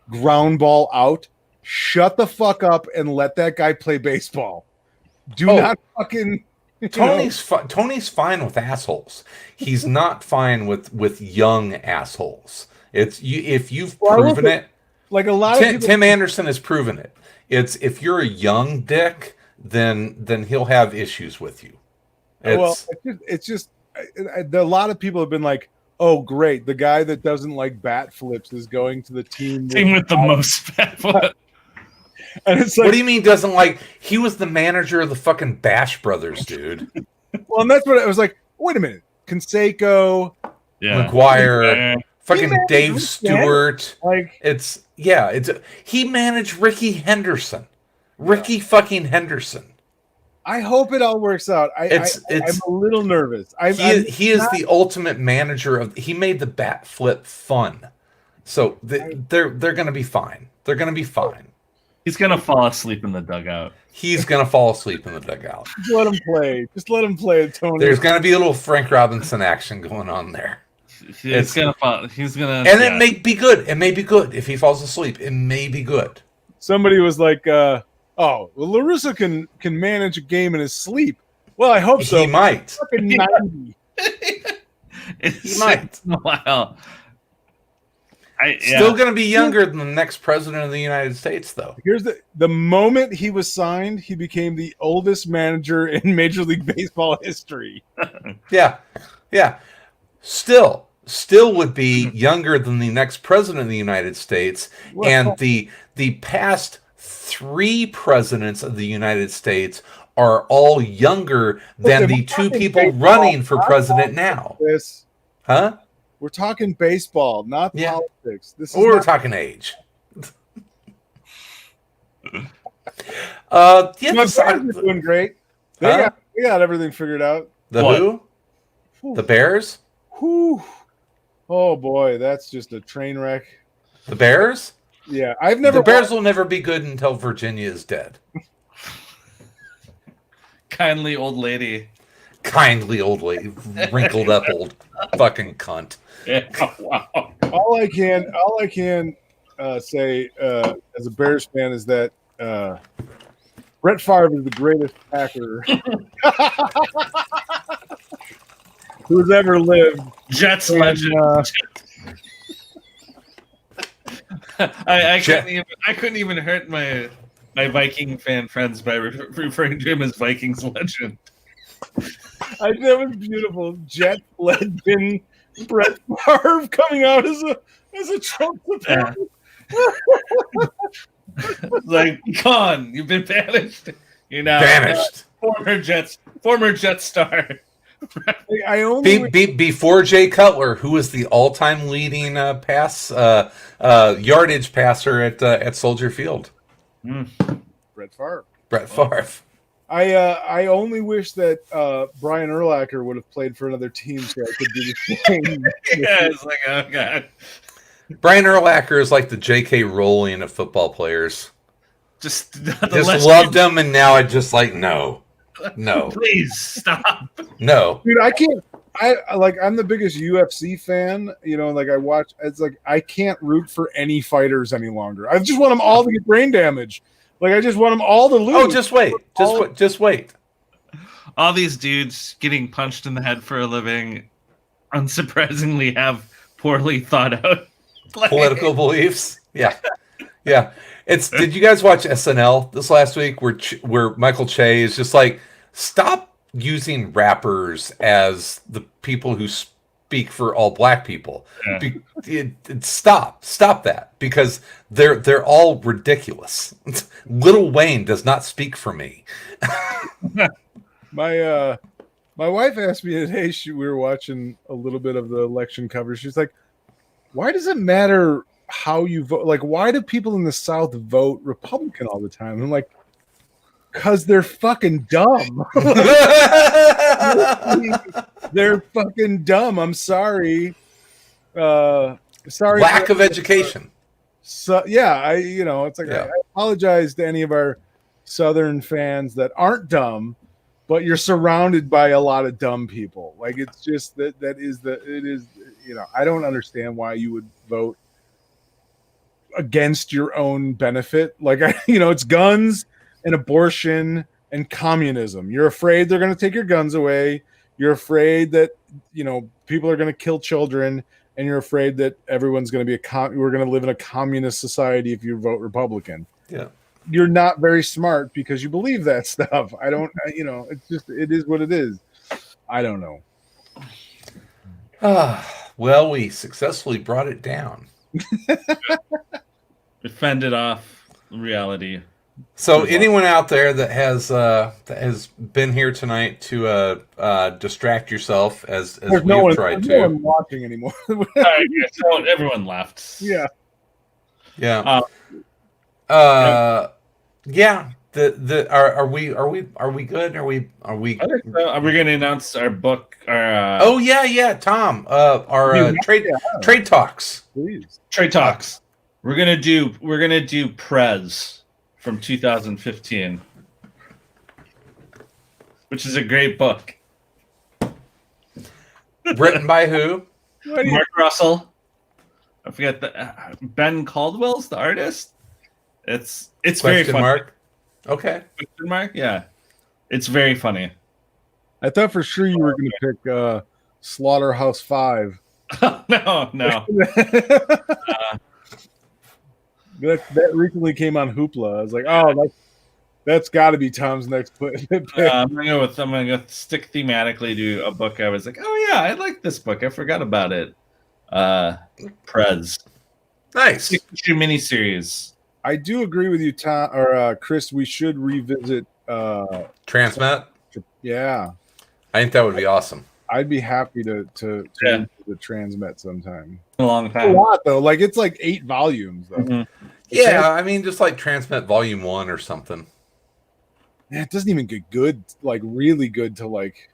ground ball out. Shut the fuck up and let that guy play baseball. Do not fucking. Tony's fine with assholes. He's not fine with young assholes. If you've proven it. Like a lot of people, Tim Anderson has proven it. It's if you're a young dick, then he'll have issues with you. It's just a lot of people have been like, "Oh, great, the guy that doesn't like bat flips is going to the team with the most bat flips." And it's like, what do you mean doesn't like? He was the manager of the fucking Bash Brothers, dude. Well, and that's what I was like. Wait a minute, Canseco, McGuire, fucking Dave Stewart. Like he managed Ricky Henderson. Ricky fucking Henderson. I hope it all works out. I'm a little nervous. He is the ultimate manager he made the bat flip fun. So they're going to be fine. They're going to be fine. He's going to fall asleep in the dugout. He's going to fall asleep in the dugout. Just let him play. Just let him play, Tony. There's going to be a little Frank Robinson action going on there. He's gonna fall. He's gonna, and it may be good. It may be good if he falls asleep. It may be good. Somebody was like, "Oh, well, La Russa can manage a game in his sleep." Well, I hope so. He might. Fucking 90. He might. Wow. Still going to be younger than the next president of the United States, though. Here's the moment he was signed, he became the oldest manager in Major League Baseball history. Yeah. Still would be younger than the next president of the United States, and the past 3 presidents of the United States are all younger than the 2 people running for president now. Huh? We're talking baseball, not politics. We're talking age. My Bears are doing great. They got everything figured out. Who? The Bears? Whew. Oh boy, that's just a train wreck. The Bears? Yeah, The Bears will never be good until Virginia is dead. Kindly old lady, wrinkled up old fucking cunt. Yeah, wow. All I can say as a Bears fan is that Brett Favre is the greatest Packer who's ever lived. Jets legend. I couldn't even hurt my Viking fan friends by referring to him as Vikings legend. That was beautiful. Jet legend Brett Favre coming out as a Trump supporter. Like, gone. You've been banished. You're now banished. Former Jet star. Before Jay Cutler, who was the all-time leading yardage passer at Soldier Field. Brett Favre. I only wish that Brian Urlacher would have played for another team so I could do the same. Yeah, it's like, oh god. Brian Urlacher is like the J.K. Rowling of football players. Just loved him, and now I just like no. No. Please stop. No. Dude, I can't. I'm the biggest UFC fan. You know, like I watch. It's like I can't root for any fighters any longer. I just want them all to get brain damage. Like I just want them all to lose. Oh, just wait. Just wait. All these dudes getting punched in the head for a living, unsurprisingly, have poorly thought out Political beliefs. Yeah. Yeah. Did you guys watch SNL this last week where Michael Che is just like, stop using rappers as the people who speak for all black people. Stop that, because they're all ridiculous. Lil Wayne does not speak for me. My wife asked me today. We were watching a little bit of the election coverage. She's like, "Why does it matter how you vote? Like, why do people in the South vote Republican all the time?" I'm like, "Cause they're fucking dumb. They're fucking dumb. I'm sorry. Sorry. Lack of education. So yeah, it's like Yeah. I apologize to any of our Southern fans that aren't dumb, but you're surrounded by a lot of dumb people. Like it's just it is. I don't understand why you would vote against your own benefit. Like it's guns and abortion and communism. You're afraid they're going to take your guns away. You're afraid that people are going to kill children, and you're afraid that everyone's going to be we're going to live in a communist society if you vote Republican. Yeah. You're not very smart because you believe that stuff. I don't, it's just, it is what it is. I don't know. Well, we successfully brought it down. We fended off reality. So anyone out there that has been here tonight to distract yourself as we've tried to. No one watching anymore. So everyone left. Yeah. Yeah. Yeah. Are we good? Are we? Are we going to announce our book? Oh yeah, Tom. Our trade talks. Please. Trade talks. We're gonna do Prez from 2015, which is a great book. Written by who? Mark Russell. I forget Ben Caldwell's the artist. It's very funny. Mark. Okay. Question mark? Yeah. It's very funny. I thought for sure you were going to pick Slaughterhouse 5. No. That recently came on Hoopla. I was like, oh, that's got to be Tom's next pick. I'm gonna go stick thematically to a book. I was like, oh yeah, I like this book. I forgot about it. Prez. Nice. 6-issue miniseries. I do agree with you, Tom or Chris. We should revisit Transmet. Yeah, I think that would be awesome. I'd be happy to the Transmet sometime. A long time. A lot though. Like it's like 8 volumes though. Mm-hmm. Yeah, I mean, just like Transmet Volume 1 or something. Yeah, it doesn't even get good, like really good to like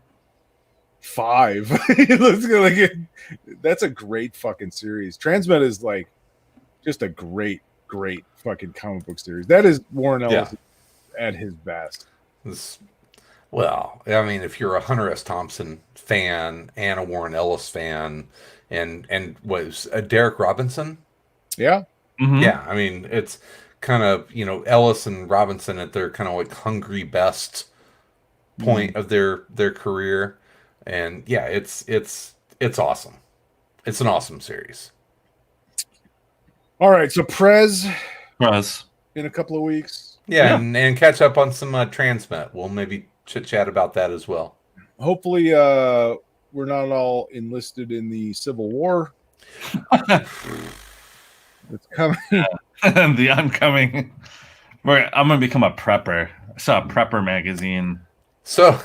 5. Let's go, that's a great fucking series. Transmet is like just a great fucking comic book series. That is Warren Ellis at his best. Well, I mean, if you're a Hunter S. Thompson fan and a Warren Ellis fan, and was a Derek Robinson, yeah, Mm-hmm. yeah. I mean, it's kind of Ellis and Robinson at their kind of like hungry best point of their career, and yeah, it's awesome. It's an awesome series. All right, so Prez Prez in a couple of weeks. Yeah. And catch up on some Transmet. We'll maybe chit chat about that as well. Hopefully, we're not all enlisted in the Civil War. It's coming. The oncoming. I'm gonna become a prepper. I saw a prepper magazine. So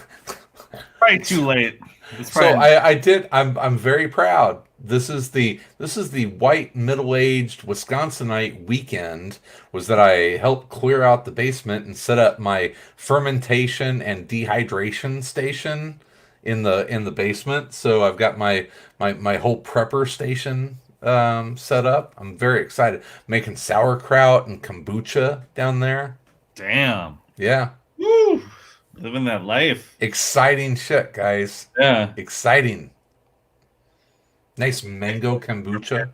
Probably too late. I did. I'm very proud. This is the white middle-aged Wisconsinite weekend. Was that I helped clear out the basement and set up my fermentation and dehydration station in the basement. So I've got my whole prepper station set up. I'm very excited. Making sauerkraut and kombucha down there. Damn. Yeah. Woo. Living that life. Exciting shit, guys. Yeah. Exciting. Nice mango kombucha.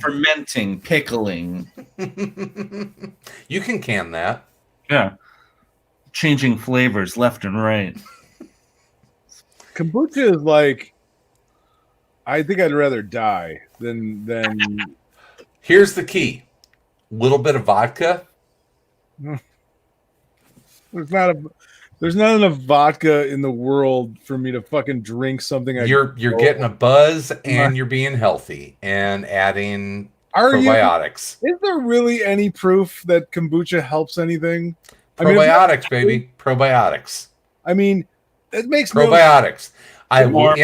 Fermenting, pickling. You can can that. Yeah. Changing flavors left and right. Kombucha is like, I think I'd rather die than Here's the key. Little bit of vodka. there's not enough vodka in the world for me to fucking drink something. You're getting a buzz and you're being healthy and adding probiotics. Is there really any proof that kombucha helps anything? Probiotics, baby. Probiotics. I mean, it makes probiotics. I will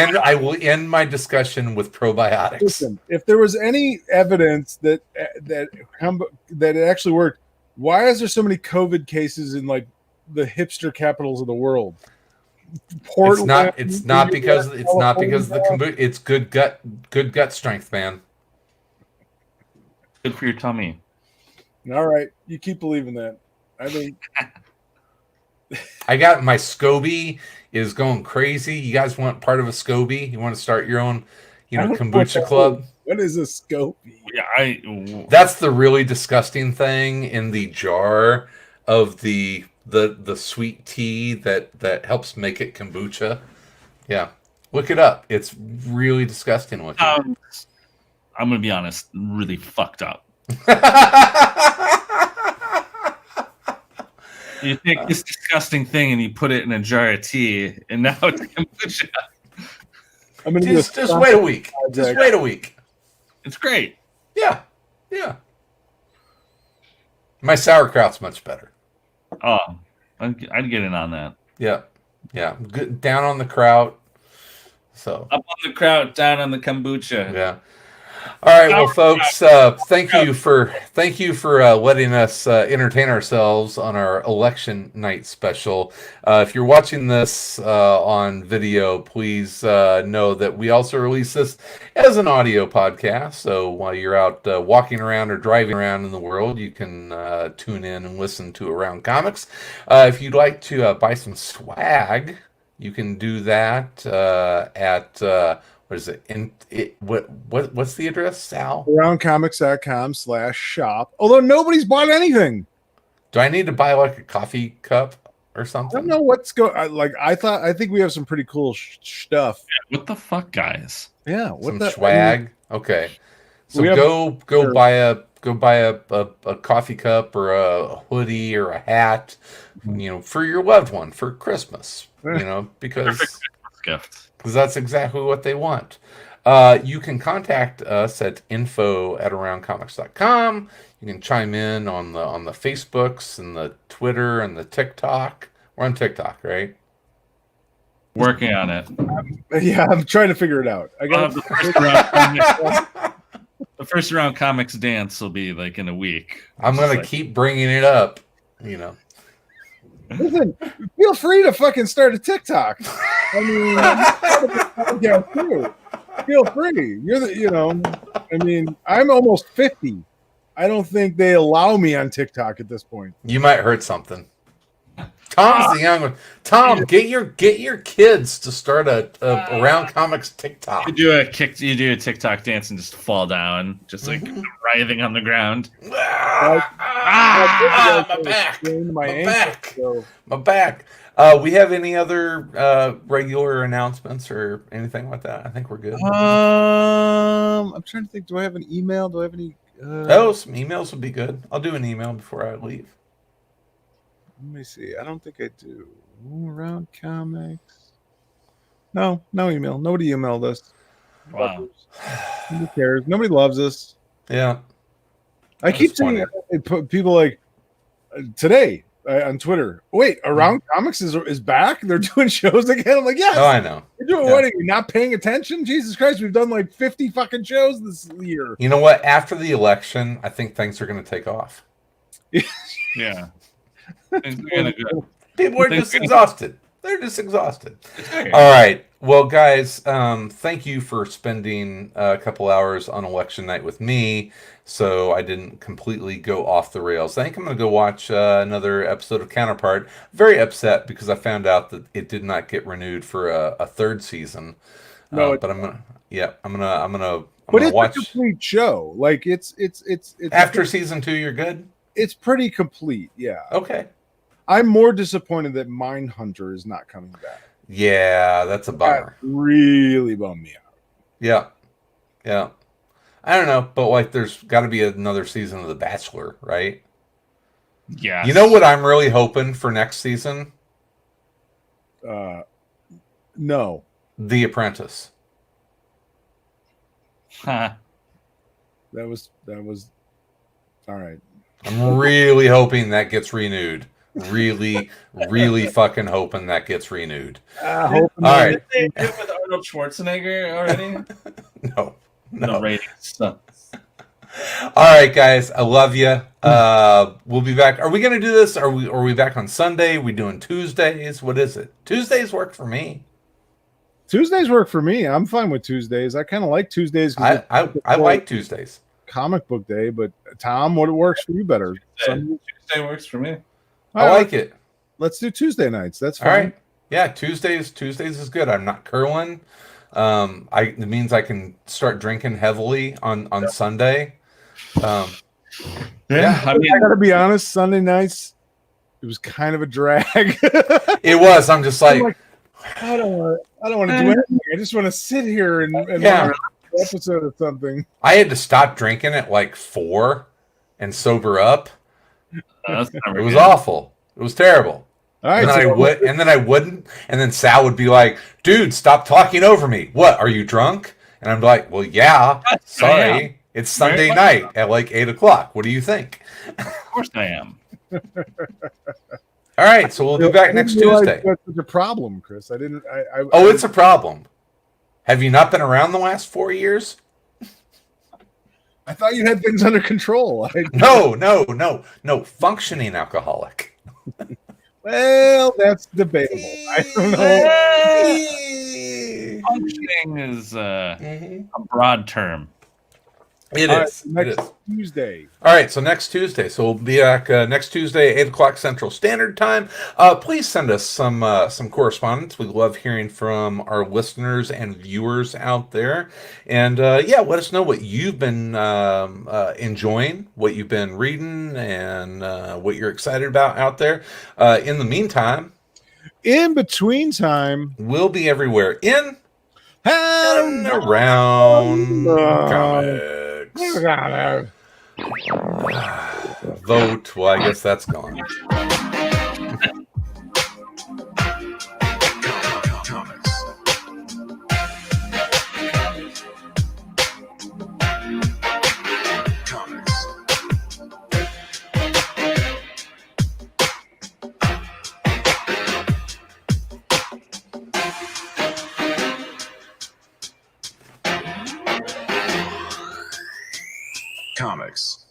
end my discussion with probiotics. Listen, if there was any evidence that it actually worked, why is there so many COVID cases in like the hipster capitals of the world? Portland, it's not because of the kombucha. It's good gut strength, man. Good for your tummy. All right, you keep believing that. I mean, I got my SCOBY is going crazy. You guys want part of a SCOBY? You want to start your own, kombucha club? What is a SCOBY? Yeah, that's the really disgusting thing in the jar of the sweet tea that helps make it kombucha. Yeah, look it up. It's really disgusting looking. I'm gonna be honest, really fucked up. You take this disgusting thing and you put it in a jar of tea, and now it's kombucha. I'm gonna just wait a week. Just wait a week. It's great. Yeah. My sauerkraut's much better. Oh, I'd get in on that. Yeah. Good, down on the kraut. So up on the kraut, down on the kombucha. Yeah. All right, well, folks, thank you for letting us entertain ourselves on our election night special. If you're watching this on video, please know that we also release this as an audio podcast. So while you're out walking around or driving around in the world, you can tune in and listen to Around Comics. If you'd like to buy some swag, you can do that at what is it? What's the address, Sal? Aroundcomics.com/shop. Although nobody's bought anything. Do I need to buy like a coffee cup or something? I don't know what's going. I think we have some pretty cool stuff. Yeah, what the fuck, guys? Yeah, some swag. Okay, so go buy a coffee cup or a hoodie or a hat, for your loved one for Christmas. Because gift. Because that's exactly what they want. You can contact us at info@aroundcomics.com. You can chime in on the Facebooks and the Twitter and the TikTok. We're on TikTok, right? Working on it. I'm trying to figure it out. I got the first Around Comics dance will be like in a week. I'm gonna keep bringing it up. Listen, feel free to fucking start a TikTok. I mean, feel free. I'm almost 50. I don't think they allow me on TikTok at this point. You might hurt something. Tom's the young one. Tom, get your kids to start a Around Comics TikTok. You do a TikTok dance and just fall down, just like writhing on the ground. My back. We have any other regular announcements or anything like that? I think we're good. I'm trying to think. Do I have an email? Do I have any? Some emails would be good. I'll do an email before I leave. Let me see. I don't think I do. Around Comics. No email. Nobody emailed us. Wow. Who cares? Nobody loves us. Yeah. I keep seeing people like today on Twitter. Wait, Around Comics is back? They're doing shows again? I'm like, yes. Oh, I know. You're doing what? Are you not paying attention? Jesus Christ, we've done like 50 fucking shows this year. You know what? After the election, I think things are going to take off. Yeah. People are just exhausted. They're just exhausted. All right. Well, guys, thank you for spending a couple hours on election night with me, so I didn't completely go off the rails. I think I'm going to go watch another episode of Counterpart. Very upset because I found out that it did not get renewed for a third season. No, But I'm gonna, yeah, I'm gonna but it's watch a complete show. Like it's after season 2. You're good. It's pretty complete. Yeah. Okay. I'm more disappointed that Mindhunter is not coming back. Yeah, that's a bummer. That really bummed me out. Yeah. Yeah. I don't know, but like there's got to be another season of The Bachelor, right? Yeah. You know what I'm really hoping for next season? No. The Apprentice. Huh. That was all right. I'm really hoping that gets renewed. Really, really fucking hoping that gets renewed. All right. Did they do it with Arnold Schwarzenegger already? No. The ratings. So. All right, guys. I love you. We'll be back. Are we going to do this? Are we back on Sunday? Are we doing Tuesdays? What is it? Tuesdays work for me. Tuesdays work for me. I'm fine with Tuesdays. I kind of like Tuesdays. I like Tuesdays. Comic book day, but Tom, what works for you better? Tuesday works for me. I like it. Let's do Tuesday nights. That's fine. All right. Yeah, Tuesdays is good. I'm not curling. It means I can start drinking heavily on Sunday. Yeah, I gotta be honest. Sunday nights, it was kind of a drag. It was. I'm just like I don't want to do anything. I just want to sit here and watch an episode of something. I had to stop drinking at like 4 and sober up. It was awful. It was terrible. All right, and then I wouldn't, and then Sal would be like, "Dude, stop talking over me. What? Are you drunk?" And I'm like, "Well, yeah. Sorry, it's Sunday night at like 8:00. What do you think?" Of course I am. All right, so we'll be back next Tuesday. That's such a problem, Chris. I didn't. It's a problem. Have you not been around the last 4 years? I thought you had things under control. No. Functioning alcoholic. Well, that's debatable. I don't know. Functioning is a broad term. It is. Next Tuesday. All right, so next Tuesday. So we'll be back next Tuesday, 8:00 Central Standard Time. Please send us some correspondence. We love hearing from our listeners and viewers out there. And let us know what you've been enjoying, what you've been reading, and what you're excited about out there. In the meantime, in between time, we'll be everywhere in and around comics. Vote. Well, I guess that's gone. Comics.